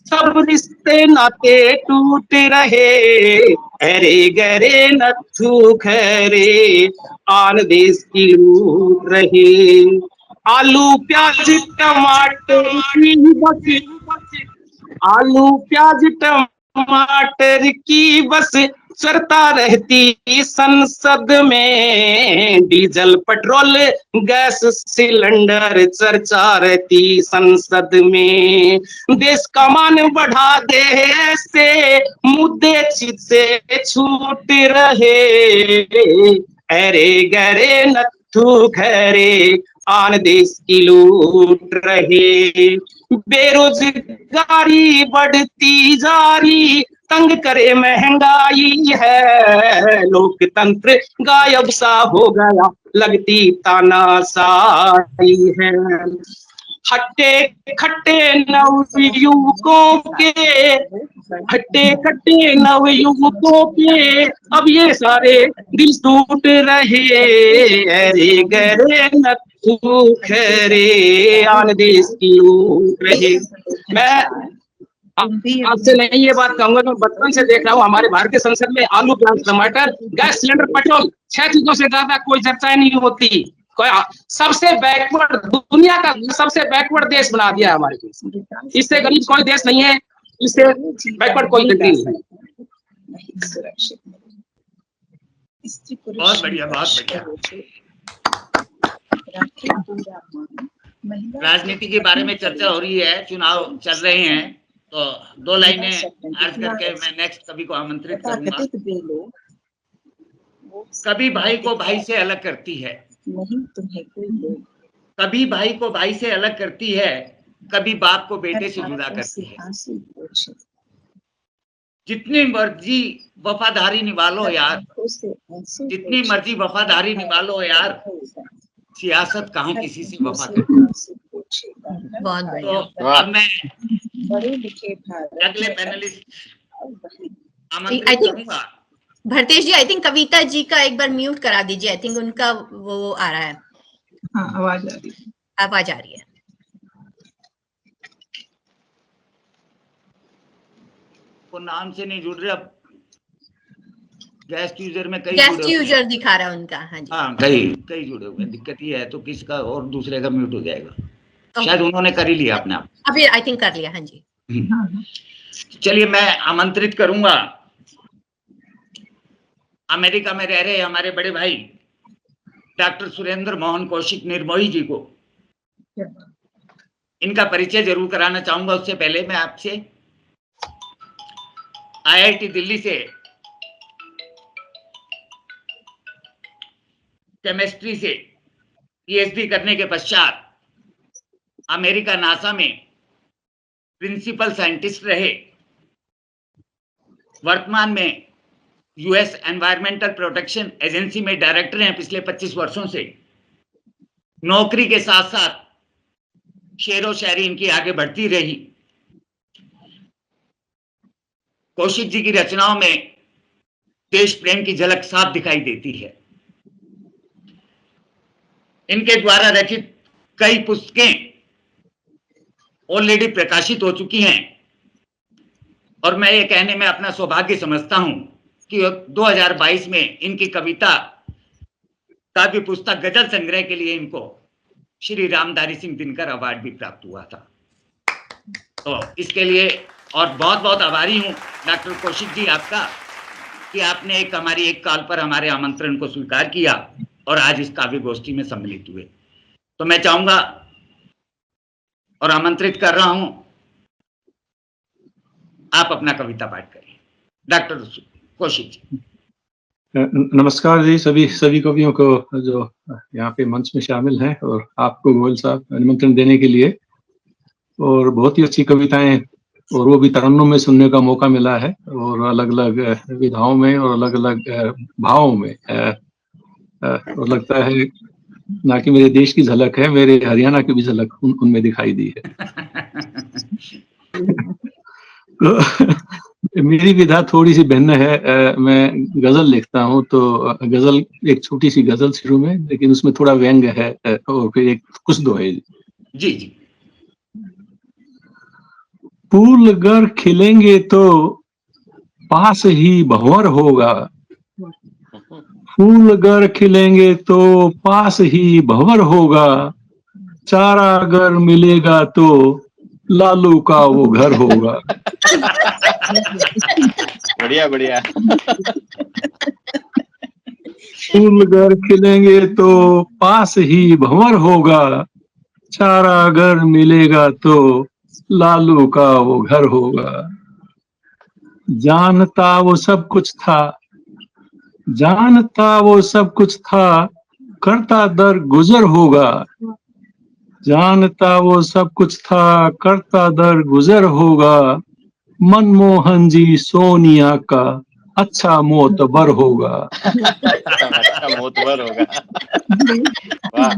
Speaker 8: सब रिश्ते नाते टूट रहे, अरे गरे नथु खरे आन देश की लूट रहे। आलू प्याज टमाटर की बस, आलू प्याज टमाटर की बस चरता रहती संसद में, डीजल पेट्रोल गैस सिलेंडर चर्चा रहती संसद में। देश का मान बढ़ा दे ऐसे मुद्दे चित से छूट रहे, अरे गरे नथु खरे आन देश की लूट रहे। बेरोजगारी बढ़ती जारी, तंग करे महंगाई है, लोकतंत्र गायब सा हो गया लगती तानाशाही है। हट्टे खट्टे नवयुवकों के, हट्टे खट्टे नवयुवकों के अब ये सारे दिल टूट रहे, अरे गरे रे आन देश की लूट रही। मैं आपसे नहीं ये बात कहूंगा कि बचपन से देख रहा हूँ हमारे भारतीय संसद में आलू, प्याज, टमाटर, गैस सिलेंडर, पेट्रोल, 6 चीजों से ज्यादा कोई चर्चा नहीं होती। सबसे बैकवर्ड, दुनिया का सबसे बैकवर्ड देश बना दिया हमारे देश। इससे गरीब कोई देश नहीं है, इससे बैकवर्ड कोई कंट्री नहीं है।
Speaker 1: बहुत बढ़िया, बहुत बढ़िया। राजनीति के बारे में चर्चा हो रही है, चुनाव चल रहे हैं, तो 2 लाइनें अर्ज करके मैं नेक्स्ट कवि को आमंत्रित करूंगा। कभी भाई को भाई से अलग करती है, कभी भाई को भाई से अलग करती है, कभी बाप को बेटे से जुदा करती है। जितनी मर्जी वफादारी निभा लो यार, जितनी मर्जी वफादारी निभा लो यार, सियासत कहाँ किसी से वफा करती।
Speaker 2: बहुत बढ़िया।
Speaker 1: तो अब मैं अगले पैनलिस्ट आमंत्रित करूंगा।
Speaker 2: भरतेश जी, आई थिंक कविता जी का एक बार म्यूट करा दीजिए। आई थिंक उनका वो आ रहा है।
Speaker 5: हाँ, आवाज आ रही है।
Speaker 2: आवाज आ रही है।
Speaker 1: वो नाम से नहीं जुड़ रहे, अब गेस्ट यूजर में कई
Speaker 2: गेस्ट यूजर दिखा रहा है उनका। हाँ जी,
Speaker 1: हाँ, कई जुड़े हुए। दिक्कत ये है तो किसका और दूसरे का म्यूट हो जाएगा। शायद उन्होंने कर ही लिया अपने आप।
Speaker 2: अभी आई थिंक कर लिया। हाँ जी,
Speaker 1: चलिए मैं आमंत्रित करूंगा अमेरिका में रह रहे हमारे बड़े भाई डॉक्टर सुरेंद्र मोहन कौशिक निर्मोही जी को। इनका परिचय जरूर कराना चाहूंगा। उससे पहले मैं आपसे आईआईटी दिल्ली से केमिस्ट्री से पीएचडी करने के पश्चात अमेरिका नासा में प्रिंसिपल साइंटिस्ट रहे। वर्तमान में यूएस एनवायरमेंटल प्रोटेक्शन एजेंसी में डायरेक्टर हैं पिछले 25 वर्षों से। नौकरी के साथ साथ शेरो शायरी इनकी आगे बढ़ती रही। कौशिक जी की रचनाओं में देश प्रेम की झलक साफ दिखाई देती है। इनके द्वारा रचित कई पुस्तकें ऑलरेडी प्रकाशित हो चुकी हैं और मैं ये कहने में अपना सौभाग्य समझता हूं कि 2022 में इनकी कविता काव्य पुस्तक गजल संग्रह के लिए इनको श्री रामधारी सिंह दिनकर अवार्ड भी प्राप्त हुआ था। तो इसके लिए और बहुत बहुत आभारी हूं डॉक्टर कौशिक जी आपका कि आपने हमारी एक कॉल पर हमारे आमंत्रण को स्वीकार किया और आज इस काव्य गोष्ठी में सम्मिलित हुए। तो मैं चाहूंगा और आमंत्रित कर रहा हूं, आप अपना कविता पाठ करें डॉक्टर कौशिक जी।
Speaker 3: नमस्कार जी सभी कवियों को जो यहाँ पे मंच में शामिल हैं और आपको गोयल साहब निमंत्रण देने के लिए। और बहुत ही अच्छी कविताएं और वो भी तरन्नुम में सुनने का मौका मिला है और अलग अलग विधाओं में और अलग अलग भावों में। और लगता है ना कि मेरे देश की झलक है, मेरे हरियाणा की भी झलक उनमें दिखाई दी है। तो मेरी विधा थोड़ी सी भिन्न है। मैं गजल लिखता हूँ, तो गजल एक छोटी सी गजल शुरू में, लेकिन उसमें थोड़ा व्यंग्य है और फिर एक कुछ दोहे।
Speaker 1: जी जी।
Speaker 3: फूल गर खिलेंगे तो पास ही भंवर होगा, फूल गर खिलेंगे तो पास ही भंवर होगा, चारा अगर मिलेगा तो लालू का वो घर होगा।
Speaker 4: बढ़िया बढ़िया।
Speaker 3: फूल गर खिलेंगे तो पास ही भंवर होगा, चारा अगर मिलेगा तो लालू का वो घर होगा। जानता वो सब कुछ था, जानता वो सब कुछ था, करता दर गुजर होगा, जानता वो सब कुछ था, करता दर गुजर होगा, मनमोहन जी सोनिया का अच्छा मोतबर होगा।
Speaker 4: अच्छा मोतबर होगा। वाह।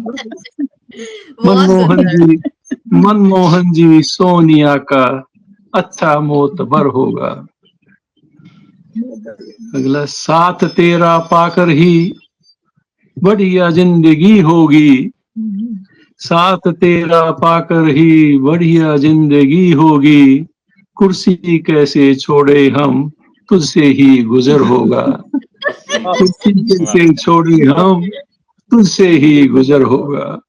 Speaker 3: मनमोहन जी सोनिया का अच्छा मोतबर होगा। अगला, साथ तेरा पाकर ही बढ़िया जिंदगी होगी, साथ तेरा पाकर ही बढ़िया जिंदगी होगी, कुर्सी कैसे छोड़े हम तुझसे ही गुजर होगा, कुर्सी कैसे छोड़े हम तुझसे ही गुजर होगा।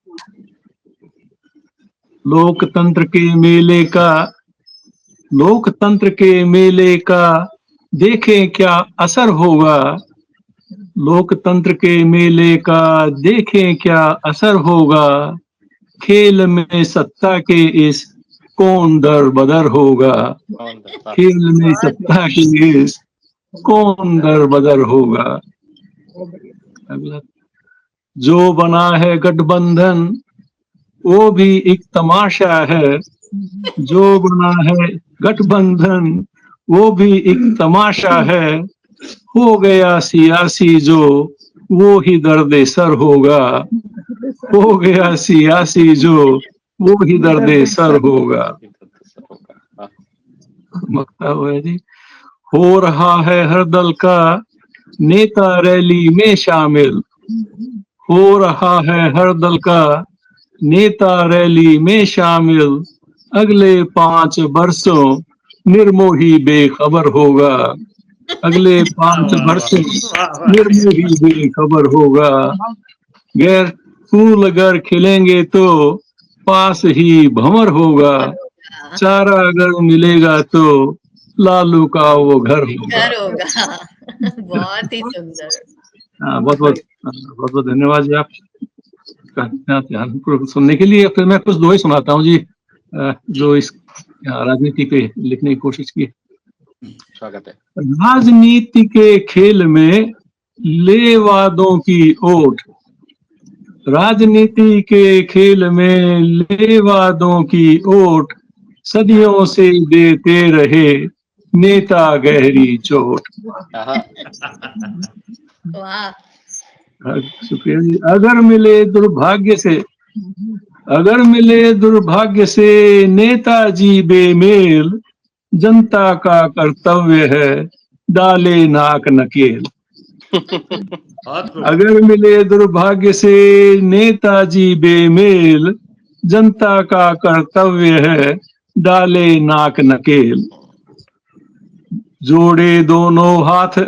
Speaker 3: लोकतंत्र के मेले का देखें क्या असर होगा, लोकतंत्र के मेले का देखें क्या असर होगा, खेल में सत्ता के इस कौन दर बदर होगा, खेल में सत्ता के इस कौन दर बदर होगा। अगला, जो बना है गठबंधन वो भी एक तमाशा है, जो बना है गठबंधन वो भी एक तमाशा है, हो गया सियासी जो वो ही दर्द सर होगा, हो गया सियासी जो वो ही दर्द सर होगा। मकता हुआ जी, हो रहा है हर दल का नेता रैली में शामिल, हो रहा है हर दल का नेता रैली में शामिल, अगले 5 वर्षों निर्मोही बेखबर होगा, अगले 5 वर्षों निर्मोही बेखबर होगा। गैर फूल अगर खिलेंगे तो पास ही भंवर होगा, चारा अगर मिलेगा तो लालू का वो घर होगा।
Speaker 2: बहुत ही सुंदर।
Speaker 3: बहुत बहुत धन्यवाद जी आप सुनने के लिए। फिर मैं कुछ दोहे सुनाता हूँ जी, जो इस राजनीति पे लिखने की कोशिश की।
Speaker 4: स्वागत है।
Speaker 3: राजनीति के खेल में ले वादों की ओट, राजनीति के खेल में ले वादों की ओट, सदियों से देते रहे नेता गहरी चोट।
Speaker 2: वाह,
Speaker 3: शुक्रिया जी। अगर मिले दुर्भाग्य से नेताजी बेमेल, जनता का कर्तव्य है डाले नाक नकेल। अगर मिले दुर्भाग्य से नेताजी बेमेल, जनता का कर्तव्य है डाले नाक नकेल। जोड़े दोनों हाथ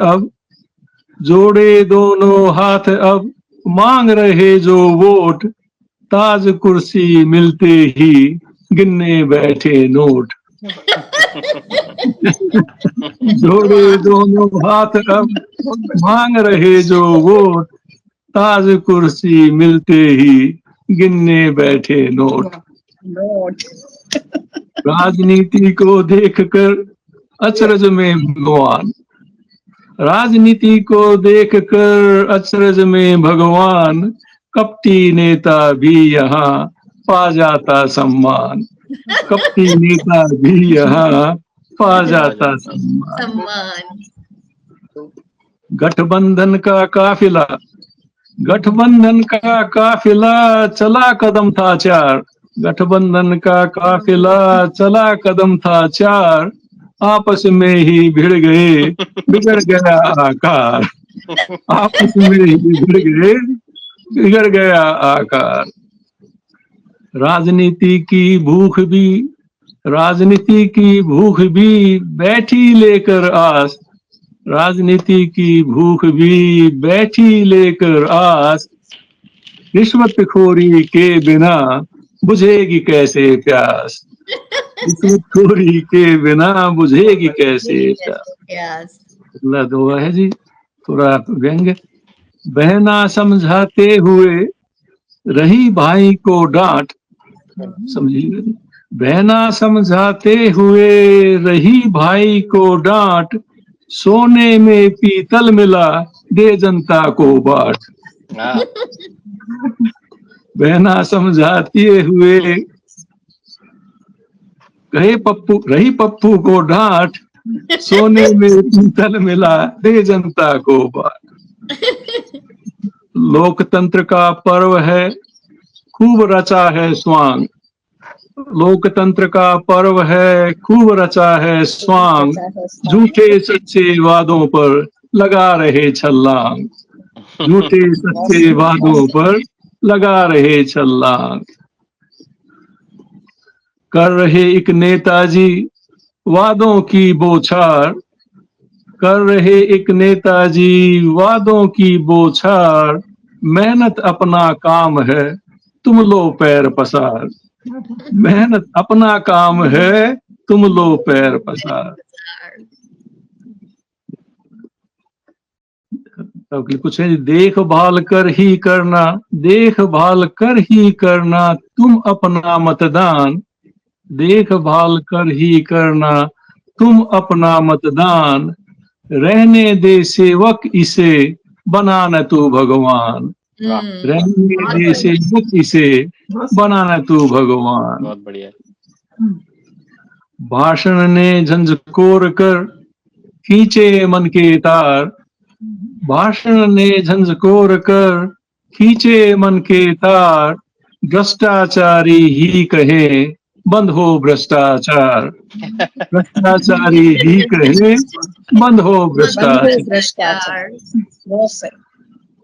Speaker 3: अब मांग रहे जो वोट, ताज कुर्सी मिलते ही गिनने बैठे नोट। जोड़े दोनों हाथ अब मांग रहे जो वोट, ताज कुर्सी मिलते ही गिनने बैठे नोट। राजनीति को देखकर अचरज में भगवान, राजनीति को देखकर अचरज में भगवान, कपटी नेता भी यहाँ पा जाता सम्मान, कपटी नेता भी यहाँ पा जाता सम्मान। गठबंधन का काफिला चला कदम था 4, गठबंधन का काफिला चला कदम था 4, आपस में ही भिड़ गए बिगड़ गया आकार, आपस में ही भिड़ गए बिगड़ गया आकार। राजनीति की भूख भी बैठी लेकर आस, राजनीति की भूख भी बैठी लेकर आस, रिश्वतखोरी के बिना बुझेगी कैसे प्यास, रिश्वतखोरी के बिना बुझेगी कैसे प्यास। अगला दोहा है जी, थोड़ा व्यंग्य। बहना समझाते हुए रही भाई को डांट, समझिए, बहना समझाते हुए रही भाई को डांट, सोने में पीतल मिला दे जनता को बाट। बहना समझाते हुए रही पप्पू को डांट, सोने में पीतल मिला दे जनता को बाट। लोकतंत्र का पर्व है खूब रचा है स्वांग, लोकतंत्र का पर्व है खूब रचा है स्वांग, झूठे सच्चे वादों पर लगा रहे छलांग, झूठे सच्चे वादों पर लगा रहे छलांग। कर रहे एक नेताजी वादों की बौछार, कर रहे एक नेताजी वादों की बौछार, मेहनत अपना काम है तुम लो पैर पसार, मेहनत अपना काम है तुम लो पैर पसार। कुछ है, देखभाल कर ही करना, देखभाल कर ही करना तुम अपना मतदान, देखभाल कर ही करना तुम अपना मतदान, रहने दे सेवक इसे बनाना तू भगवान, रहने दे सेवक इसे बनाना तू भगवान।
Speaker 4: बहुत बढ़िया।
Speaker 3: भाषण ने झंझकोर कर खींचे मन के तार, भाषण ने झंझकोर कर खींचे मन के तार, भ्रष्टाचारी ही कहे बंद हो भ्रष्टाचार, भ्रष्टाचारी ही कहे बंद हो भ्रष्टाचार।
Speaker 5: बहुत सही,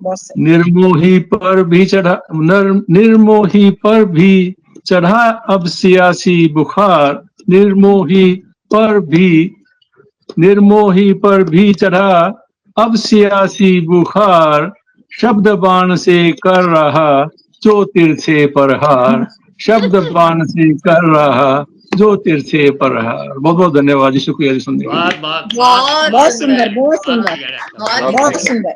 Speaker 5: बहुत सही।
Speaker 3: निर्मोही पर भी चढ़ा, निर्मोही पर भी चढ़ा अब सियासी बुखार, निर्मोही पर भी चढ़ा अब सियासी बुखार, शब्द बाण से कर रहा जो तिरछे प्रहार, शब्द बाण से कर रहा जो तिरछे प्रहार। बहुत बहुत धन्यवाद जी, शुक्रिया जी सुनने के लिए।
Speaker 5: बहुत सुंदर, बहुत सुंदर, बहुत सुंदर,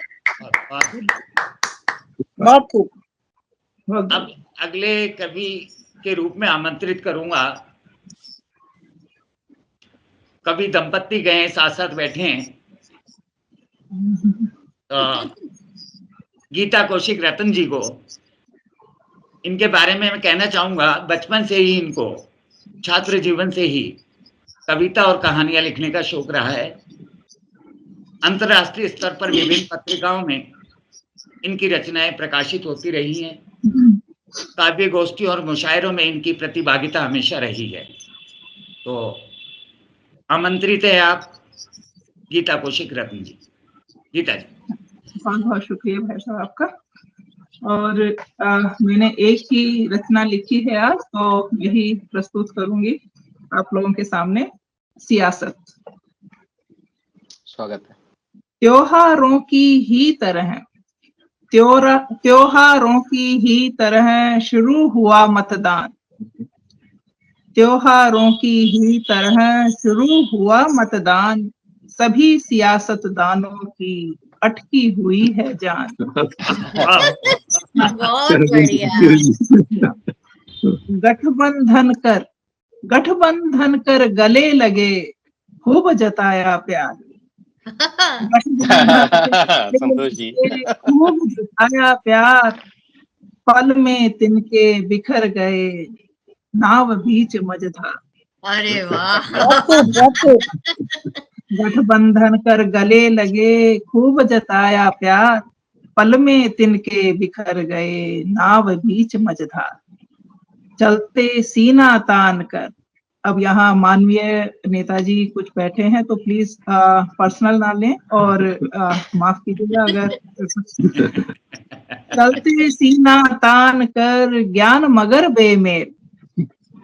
Speaker 5: बहुत खूब।
Speaker 1: अब अगले कवि के रूप में आमंत्रित करूंगा। कवि दंपत्ति गए, साथ साथ बैठे हैं। गीता कौशिक रतन जी को, इनके बारे में मैं कहना चाहूंगा, बचपन से ही इनको, छात्र जीवन से ही कविता और कहानियां लिखने का शौक रहा है। अंतर्राष्ट्रीय स्तर पर विभिन्न पत्रिकाओं में इनकी रचनाएं प्रकाशित होती रही हैं। काव्य गोष्ठी और मुशायरों में इनकी प्रतिभागिता हमेशा रही है। तो आमंत्रित है आप, गीता कौशिक रतन जी। गीता जी।
Speaker 9: बहुत बहुत शुक्रिया भाई साहब आपका। और मैंने एक ही रचना लिखी है आज, तो यही प्रस्तुत करूंगी आप लोगों के सामने। सियासत।
Speaker 4: स्वागत है।
Speaker 9: त्योहारों की ही तरह, त्योहारों की ही तरह शुरू हुआ मतदान, त्योहारों की ही तरह शुरू हुआ मतदान, सभी सियासतदानों की अटकी हुई है जान।
Speaker 2: बहुत बढ़िया।
Speaker 9: गठबंधन कर गले लगे, खूब जताया प्यार,
Speaker 4: संतोष जी।
Speaker 9: खूब जताया प्यार, पल में तिनके बिखर गए, नाव बीच मझधार।
Speaker 2: अरे वाह।
Speaker 9: गठबंधन कर गले लगे, खूब जताया प्यार, पल में तिनके बिखर गए, नाव बीच मझधार। चलते सीना तान कर, अब यहाँ माननीय नेताजी कुछ बैठे हैं, तो प्लीज पर्सनल ना लें और माफ कीजिएगा अगर। चलते सीना तान कर ज्ञान मगर बेमेल,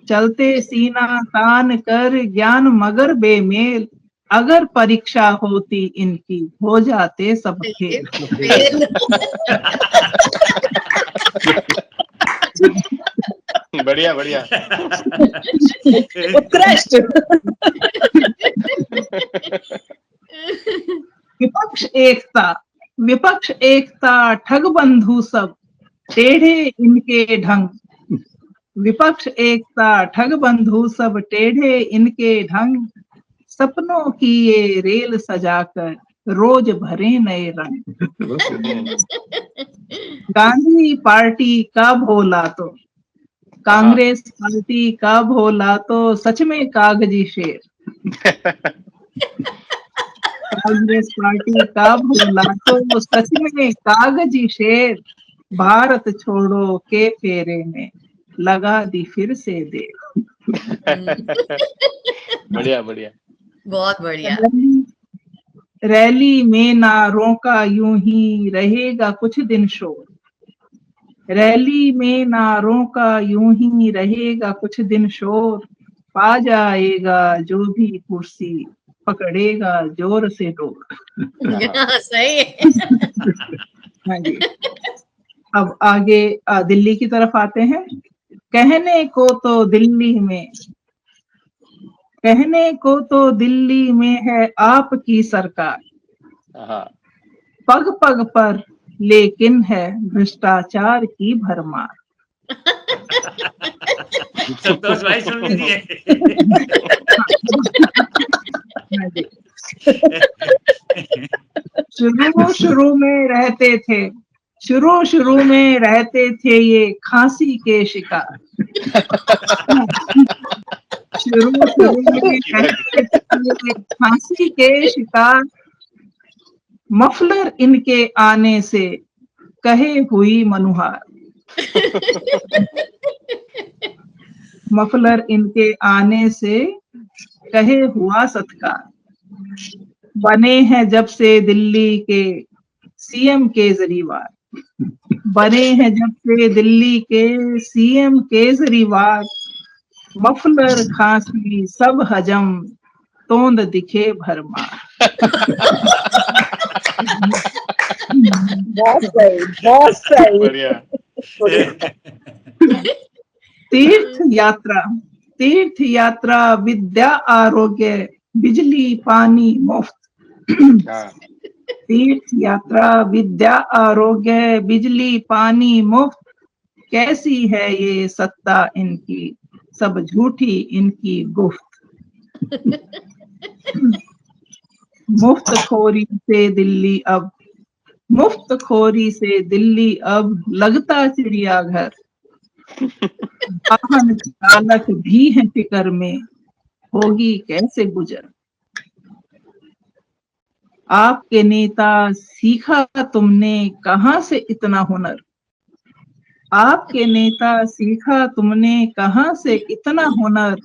Speaker 9: चलते सीना तान कर ज्ञान मगर बेमेल, अगर परीक्षा होती इनकी हो जाते सब फेल।
Speaker 4: बढ़िया बढ़िया।
Speaker 5: उत्कृष्ट।
Speaker 9: विपक्ष एकता ठग बंधु सब, टेढ़े इनके ढंग, विपक्ष एकता ठग बंधु सब, टेढ़े इनके ढंग, सपनों की ये रेल सजाकर रोज भरे नए रंग। गांधी पार्टी का भोला तो, कांग्रेस पार्टी का भोला तो सच में कागजी शेर। कांग्रेस पार्टी का भोला तो सच में कागजी शेर, भारत छोड़ो के फेरे में लगा दी फिर से देर।
Speaker 4: बढ़िया बढ़िया।
Speaker 2: बहुत बढ़िया।
Speaker 9: रैली में ना रोका यूं ही रहेगा कुछ दिन शोर, रैली में नारों का यूं ही रहेगा कुछ दिन शोर, पा जाएगा जो भी कुर्सी, पकड़ेगा जोर से डोर।
Speaker 2: सही है।
Speaker 9: हाँ जी। अब आगे दिल्ली की तरफ आते हैं। कहने को तो दिल्ली में है आपकी सरकार, पग पग पर लेकिन है भ्रष्टाचार की भरमार।
Speaker 1: संतोष भाई सुन लीजिए।
Speaker 9: शुरू में रहते थे ये खांसी के शिकार। शुरू में रहते थे ये खांसी के शिकार, मफलर इनके आने से कहे हुई मनुहार। मफलर इनके आने से कहे हुआ सत्कार। बने हैं जब से दिल्ली के सीएम केजरीवाल, बने हैं जब से दिल्ली के सीएम केजरीवाल, मफलर खांसी सब हजम तोंद दिखे भरमार।
Speaker 5: बहुत सही।
Speaker 4: बढ़िया।
Speaker 9: तीर्थ यात्रा विद्या आरोग्य बिजली पानी मुफ्त। तीर्थ यात्रा विद्या आरोग्य बिजली पानी मुफ्त, कैसी है ये सत्ता इनकी, सब झूठी इनकी गुफ्त। मुफ्तखोरी से दिल्ली अब लगता चिड़ियाघर। वाहन चालक भी है फिक्र में, होगी कैसे गुजर। आपके नेता सीखा तुमने कहाँ से इतना हुनर, आपके नेता सीखा तुमने कहाँ से इतना हुनर,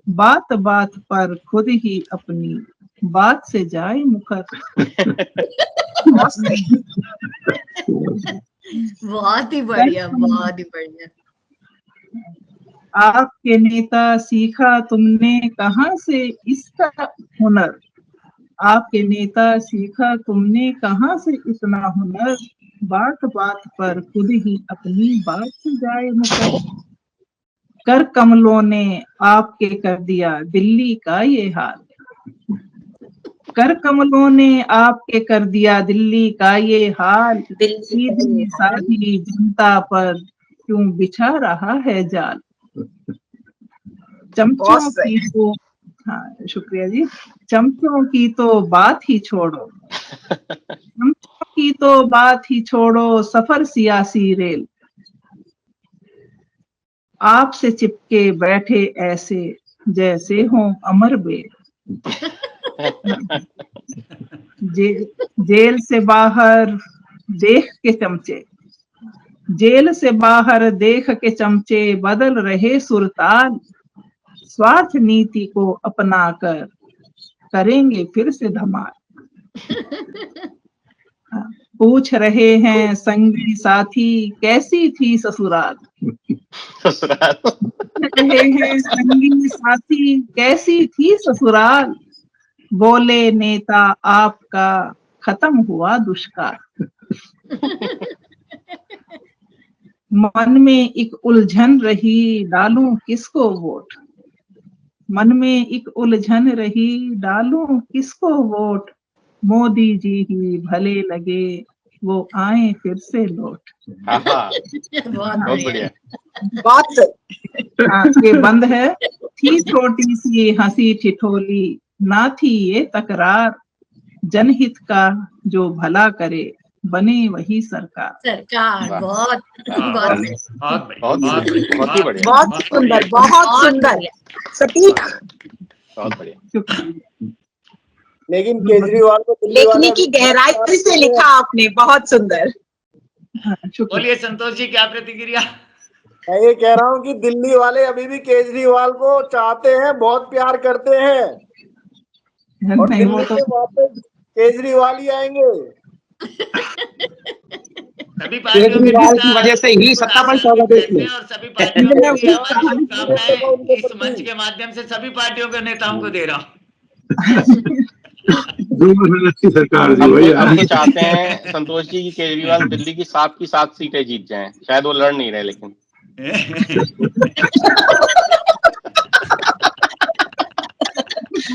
Speaker 9: बात बात पर खुद ही अपनी बात से जाए मुकर।
Speaker 2: बहुत ही बढ़िया, बहुत ही बढ़िया।
Speaker 9: आपके नेता सीखा तुमने कहाँ से इसका हुनर, आपके नेता सीखा तुमने कहाँ से इतना हुनर, बात बात पर खुद ही अपनी बात से जाए मुकर। कर कमलों ने आपके कर दिया दिल्ली का ये हाल, कर कमलों ने आपके कर दिया दिल्ली का ये हाल, सीधी साधी जनता पर क्यों बिछा रहा है जाल। चमचों की तो, हाँ शुक्रिया जी, चमचों की तो बात ही छोड़ो, चमचों की तो बात ही छोड़ो, सफर सियासी रेल। आपसे चिपके बैठे ऐसे जैसे हों अमर बेल। जेल से बाहर देख के चमचे, जेल से बाहर देख के चमचे बदल रहे सुरताल, स्वार्थ नीति को अपनाकर करेंगे फिर से धमाल। पूछ रहे हैं संगी साथी कैसी थी ससुराल, रहे हैं संगी साथी कैसी थी ससुराल, बोले नेता आपका खत्म हुआ दुष्काल। मन में एक उलझन रही डालूं किसको वोट, मन में एक उलझन रही डालूं किसको वोट, मोदी जी ही भले लगे वो आए फिर से लौट।
Speaker 4: बहुत बढ़िया।
Speaker 5: बात
Speaker 9: ये बंद है। थी छोटी सी हंसी ठिठोली, ना थी ये तकरार, जनहित का जो भला करे बने वही सरकार।
Speaker 2: बहुत
Speaker 5: सुंदर, बहुत सुंदर, सटीक।
Speaker 4: बहुत बढ़िया।
Speaker 7: लेकिन केजरीवाल को
Speaker 5: लिखने की गहराई से लिखा आपने, बहुत सुंदर।
Speaker 1: बोलिए संतोष जी, क्या प्रतिक्रिया?
Speaker 7: मैं ये कह रहा हूँ कि दिल्ली वाले अभी भी केजरीवाल को चाहते हैं, बहुत प्यार करते हैं, और दिल्ली से वापस केजरीवाल ही आएंगे।
Speaker 1: सभी पार्टियों के
Speaker 8: केजरीवाल
Speaker 1: नेता
Speaker 8: की वजह से ही सत्ता पर चौदह देश में।
Speaker 1: और सभी पार्टियों को भी हमारी शुभकामनाएं इस मंच के माध्यम से सभी पार्टियों के नेताओं को दे रहा हूँ।
Speaker 3: अच्छी सरकार जी
Speaker 4: हम
Speaker 3: वही
Speaker 4: हम तो चाहते हैं संतोष जी की केजरीवाल दिल्ली की 7 की 7 सीटें जीत जाएं। शायद वो लड़ नहीं रहे, लेकिन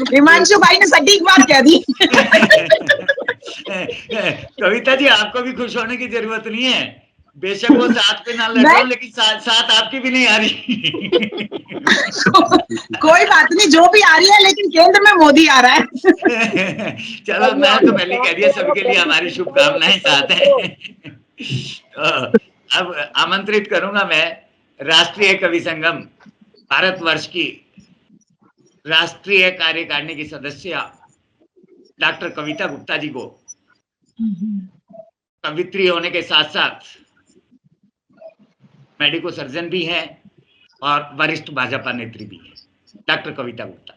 Speaker 5: हिमांशु भाई ने सटीक बात कह दी।
Speaker 1: कविता जी, आपको भी खुश होने की जरूरत नहीं है। बेशक वो 7 पे ना लड़ रहा हूं, लेकिन 7 आपकी भी नहीं आ रही।
Speaker 5: कोई बात नहीं, जो भी आ रही है, लेकिन केंद्र में मोदी आ रहा है।
Speaker 1: चलो, मैं तो पहले कह दिया, सबके लिए हमारी शुभकामनाएं साथ हैं। तो अब आमंत्रित करूंगा मैं राष्ट्रीय कवि संगम भारतवर्ष की राष्ट्रीय कार्यकारिणी की सदस्य डॉक्टर कविता गुप्ता जी को, कवित्री होने के साथ साथ मेडिको सर्जन भी हैं और वरिष्ठ भाजपा नेत्री भी है, डॉक्टर कविता गुप्ता।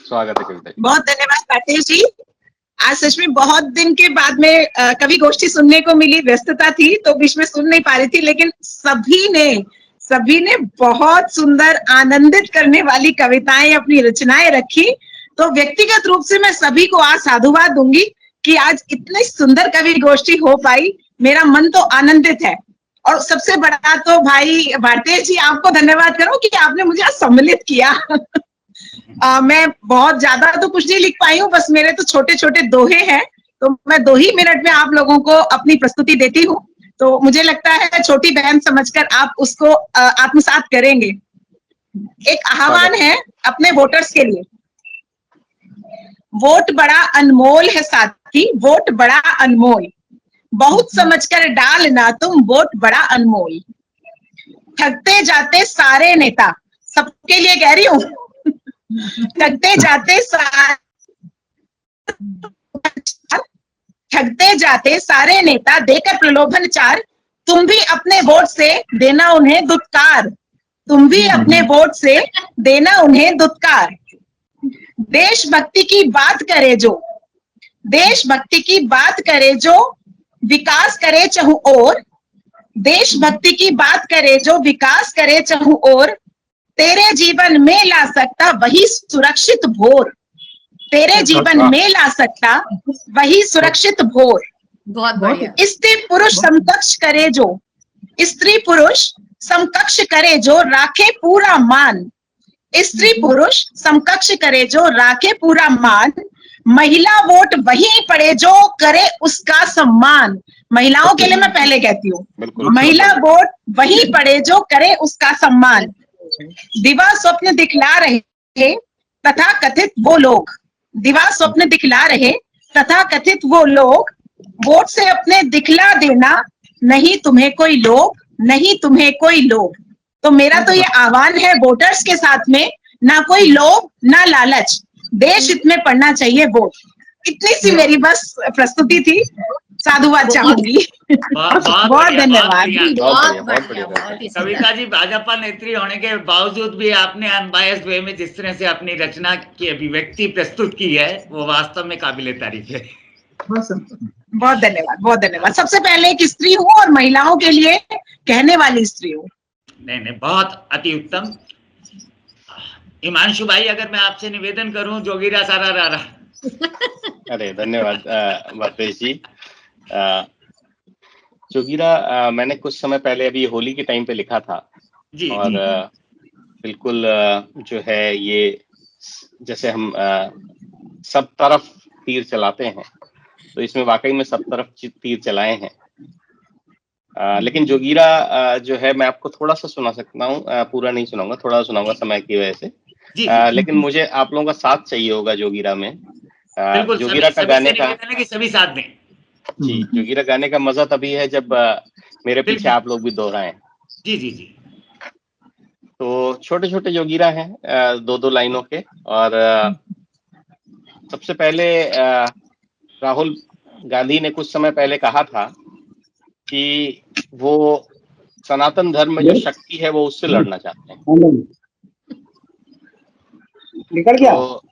Speaker 4: स्वागत है कविता जी।
Speaker 5: बहुत धन्यवाद राकेश जी। आज सच में बहुत दिन के बाद में कवि गोष्ठी सुनने को मिली। व्यस्तता थी तो बीच में सुन नहीं पा रही थी, लेकिन सभी ने बहुत सुंदर, आनंदित करने वाली कविताएं, अपनी रचनाएं रखी। तो व्यक्तिगत रूप से मैं सभी को आज साधुवाद दूंगी कि आज इतनी सुंदर कवि गोष्ठी हो पाई। मेरा मन तो आनंदित है। और सबसे बड़ा तो भाई भारतेश जी, आपको धन्यवाद करूं कि आपने मुझे आज सम्मिलित किया। मैं बहुत ज्यादा तो कुछ नहीं लिख पाई हूँ, बस मेरे तो छोटे छोटे दोहे हैं, तो मैं 2 ही मिनट में आप लोगों को अपनी प्रस्तुति देती हूँ। तो मुझे लगता है छोटी बहन समझकर आप उसको आत्मसात करेंगे। एक आह्वान है अपने वोटर्स के लिए। वोट बड़ा अनमोल है साथी, वोट बड़ा अनमोल, बहुत समझकर डालना तुम वोट बड़ा अनमोल। ठगते जाते सारे नेता, सबके लिए कह रही हूँ, ठगते जाते सारे नेता देकर प्रलोभन चार, तुम भी अपने वोट से देना उन्हें दुत्कार, तुम भी अपने वोट से देना उन्हें दुत्कार। देशभक्ति की बात करे जो, देशभक्ति की बात करे जो, विकास करे चहु ओर, देशभक्ति की बात करे जो, विकास करे चहु ओर, तेरे जीवन में ला सकता वही सुरक्षित भोर, तेरे जीवन में ला सकता वही सुरक्षित भोर।
Speaker 2: बहुत बढ़िया।
Speaker 5: स्त्री पुरुष समकक्ष करे जो, स्त्री पुरुष समकक्ष करे जो, राखे पूरा मान, स्त्री पुरुष समकक्ष करे जो, राखे पूरा मान। महिला वोट वही पड़े जो, करे उसका सम्मान। महिलाओं के लिए मैं पहले कहती हूँ, महिला वोट वही पड़े जो, करे उसका सम्मान। दिवा स्वप्न दिखला रहे तथा कथित वो लोग, दिवा स्वप्न दिखला रहे तथा कथित वो लोग, वोट से अपने दिखला देना नहीं तुम्हें कोई लोग, नहीं तुम्हें कोई लोग। तो मेरा तो ये आह्वान है वोटर्स के साथ में, ना कोई लोभ ना लालच, देश हित में पड़ना चाहिए वोट। इतनी सी मेरी बस प्रस्तुति थी। साधुवाद चाहूंगी। बहुत धन्यवाद।
Speaker 1: कविता जी, भाजपा नेत्री होने के बावजूद भी आपने अनबायस्ड वे में जिस तरह से अपनी रचना की अभिव्यक्ति प्रस्तुत की है, वो वास्तव में काबिले तारीफ है।
Speaker 5: बहुत धन्यवाद, बहुत धन्यवाद। सबसे पहले एक स्त्री हूँ और महिलाओं के लिए कहने वाली स्त्री हूँ।
Speaker 1: नहीं, बहुत अति उत्तम। हिमांशु भाई, अगर मैं आपसे निवेदन करूं, जोगीरा सारा रारा।
Speaker 4: अरे धन्यवाद भारतेश जी। जोगीरा मैंने कुछ समय पहले अभी होली के टाइम पे लिखा था
Speaker 1: जी,
Speaker 4: और
Speaker 1: जी।
Speaker 4: बिल्कुल जो है ये जैसे हम सब तरफ तीर चलाते हैं, तो इसमें वाकई में सब तरफ तीर चलाए हैं। लेकिन जोगीरा जो है मैं आपको थोड़ा सा सुना सकता हूँ, पूरा नहीं सुनाऊंगा, थोड़ा सुनाऊंगा समय की वजह से। लेकिन मुझे आप लोगों का साथ चाहिए होगा जोगीरा में। जोगीरा का गाने का
Speaker 1: सभी साथ दें
Speaker 4: जी। जोगीरा गाने का मजा तभी है जब मेरे पीछे आप लोग भी दोहराएं।
Speaker 1: जी जी जी।
Speaker 4: तो छोटे छोटे जोगीरा हैं 2-2 लाइनों के। और सबसे पहले राहुल गांधी ने कुछ समय पहले कहा था कि वो सनातन धर्म में जो शक्ति है वो उससे लड़ना चाहते हैं।
Speaker 8: निकल गया।
Speaker 4: तो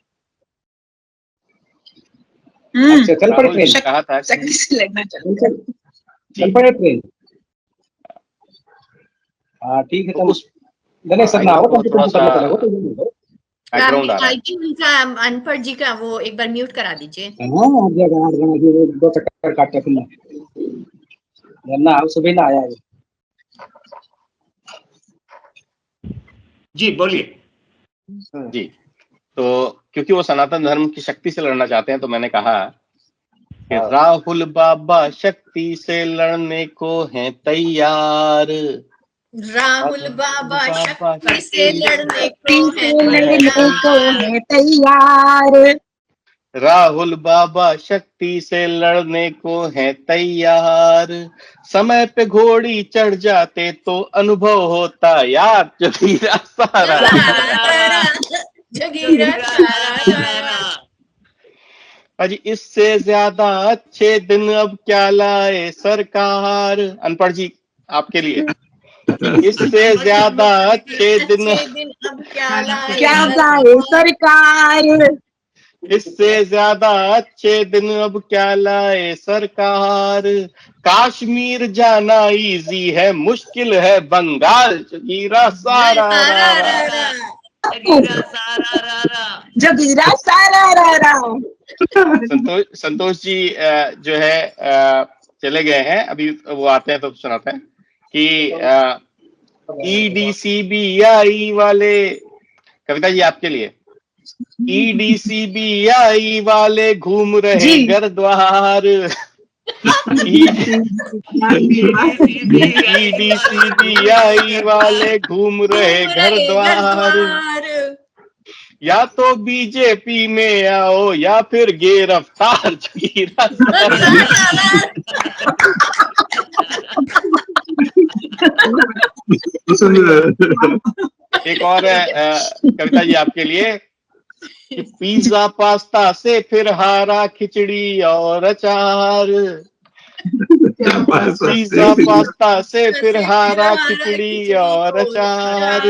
Speaker 8: अच्छा चल पड़े ट्रेन,
Speaker 4: कहा था कि
Speaker 5: शक्ति से लड़ना चाहते हैं।
Speaker 8: चल पड़े ट्रेन। हाँ ठीक है, तो गणेश सर ना हो तो
Speaker 4: थोड़ा सा बैकग्राउंड आ रहा है।
Speaker 2: आई थिंक उनका अनपढ़ जी का वो एक बार म्यूट करा दीजिए।
Speaker 8: हाँ हर जगह दो चक्कर काटते फिर ना सुबह ना आया है।
Speaker 1: जी बोलिए।
Speaker 4: जी, तो क्योंकि वो सनातन धर्म की शक्ति से लड़ना चाहते हैं, तो मैंने कहा कि राहुल बाबा शक्ति से लड़ने को हैं तैयार।
Speaker 2: राहुल बाबा शक्ति से लड़ने को
Speaker 5: है तैयार।
Speaker 4: राहुल बाबा शक्ति से लड़ने को हैं तैयार। समय पे घोड़ी चढ़ जाते तो अनुभव होता यार। जगीरा सारा अजी इससे ज्यादा अच्छे दिन अब क्या लाए सरकार। अनपढ़ जी आपके लिए, इससे ज्यादा अच्छे दिन
Speaker 2: अब क्या
Speaker 5: लाए सरकार।
Speaker 4: इससे ज्यादा अच्छे दिन अब क्या लाए सरकार। कश्मीर जाना इजी है, मुश्किल है बंगाल। जगीरा सारा
Speaker 5: जगीरा सारा।
Speaker 4: संतोष जी जो है चले गए हैं, अभी वो आते हैं तो सुनाते हैं कि EDCBI वाले, कविता जी आपके लिए, EDCBI वाले घूम रहे घर द्वार। EDCBI वाले घूम रहे घर द्वार। या तो बीजेपी में आओ या फिर गिरफ्तार। एक और कविता जी आपके लिए कि पिज्जा पास्ता से फिर हारा खिचड़ी और अचार। पिज्जा पास्ता से फिर हारा खिचड़ी और अचार।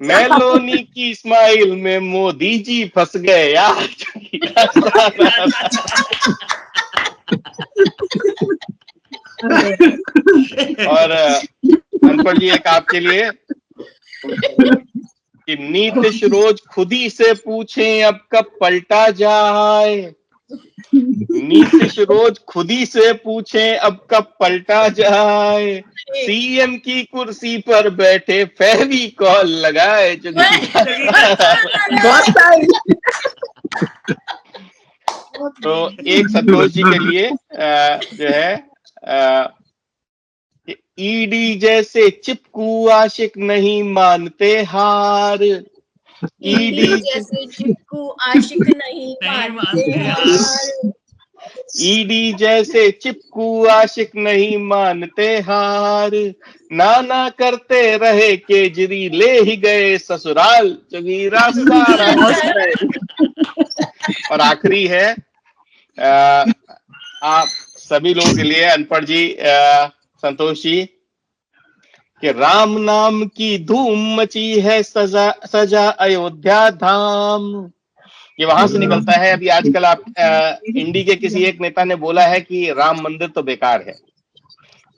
Speaker 4: मेलोनी की स्माइल में मोदी जी फंस गए यार। और अनपढ़ जी एक आपके लिए कि नीतीश रोज खुद ही से पूछें अब कब पलटा जाए। नीतीश रोज खुद ही से पूछें अब कब पलटा जाए। सीएम की कुर्सी पर बैठे फेविकॉल लगाए। तो एक संतोष जी के लिए जो है ईडी जैसे चिपकू आशिक नहीं मानते हार।
Speaker 2: ईडी जैसे चिपकू आशिक नहीं मानते हार।
Speaker 4: ईडी जैसे चिपकू आशिक नहीं मानते हार। नाना करते रहे केजरी ले ही गए ससुराल। जगीरा सारा। और आखिरी है आप सभी लोगों के लिए, अनपढ़ जी, संतोष जी, कि राम नाम की धूम मची है सजा अयोध्या धाम। ये वहां से निकलता है। अभी आजकल आप इंडी के किसी एक नेता ने बोला है कि राम मंदिर तो बेकार है,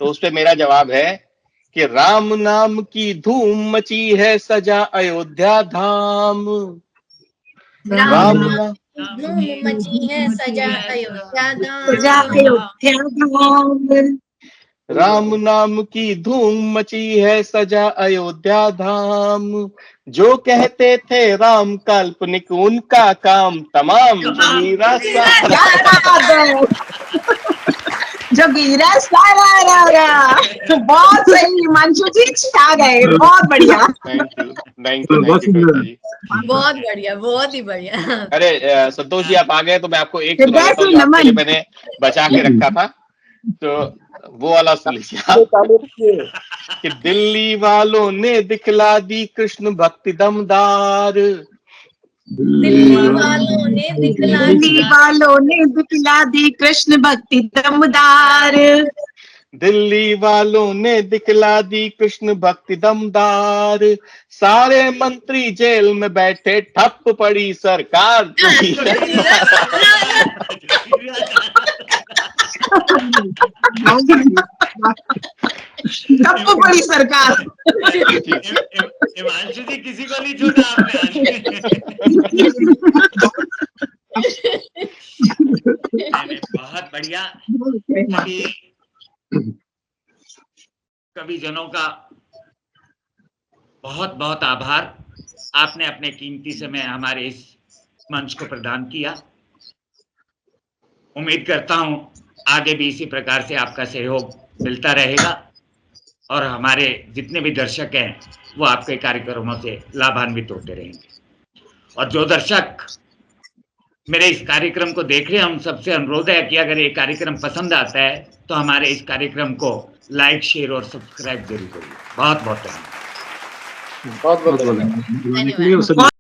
Speaker 4: तो उस पे मेरा जवाब है कि राम नाम की धूम मची है सजा अयोध्या धाम। राम
Speaker 2: धूम मची है सजा अयोध्या
Speaker 5: धाम।
Speaker 4: राम नाम की धूम मची है सजा अयोध्या धाम। जो कहते थे राम काल्पनिक उनका काम तमाम। जगीरा
Speaker 5: जगीरा सारा। बहुत सही मंशु जी, छा गए, बहुत बढ़िया।
Speaker 4: Thank you.
Speaker 2: बहुत बढ़िया, बहुत ही बढ़िया।
Speaker 4: अरे संतोष जी आप आ गए तो मैं आपको एक सुना देता हूं जो आपके लिए मैंने बचा के रखा था, तो वो वाला सुन लीजिए आप। कि दिल्ली वालों ने दिखला दी कृष्ण भक्ति दमदार।
Speaker 2: दिल्ली वालों ने दिखला
Speaker 5: दी कृष्ण भक्ति दमदार।
Speaker 10: दिल्ली वालों ने दिखला दी कृष्ण भक्ति दमदार, सारे मंत्री जेल में बैठे, ठप पड़ी सरकार।
Speaker 5: ठप पड़ी सरकार।
Speaker 1: हिमांशु जी किसी को नहीं छोड़ा आपने। बहुत बढ़िया। कवि जनों का बहुत बहुत आभार, आपने अपने कीमती समय हमारे इस मंच को प्रदान किया। उम्मीद करता हूं आगे भी इसी प्रकार से आपका सहयोग मिलता रहेगा और हमारे जितने भी दर्शक हैं वो आपके कार्यक्रमों से लाभान्वित होते रहेंगे। और जो दर्शक मेरे इस कार्यक्रम को देख रहे हैं, हम सबसे अनुरोध है कि अगर ये कार्यक्रम पसंद आता है तो हमारे इस कार्यक्रम को लाइक, शेयर और सब्सक्राइब जरूर करिए। बहुत बहुत धन्यवाद।
Speaker 7: बहुत बहुत
Speaker 3: धन्यवाद।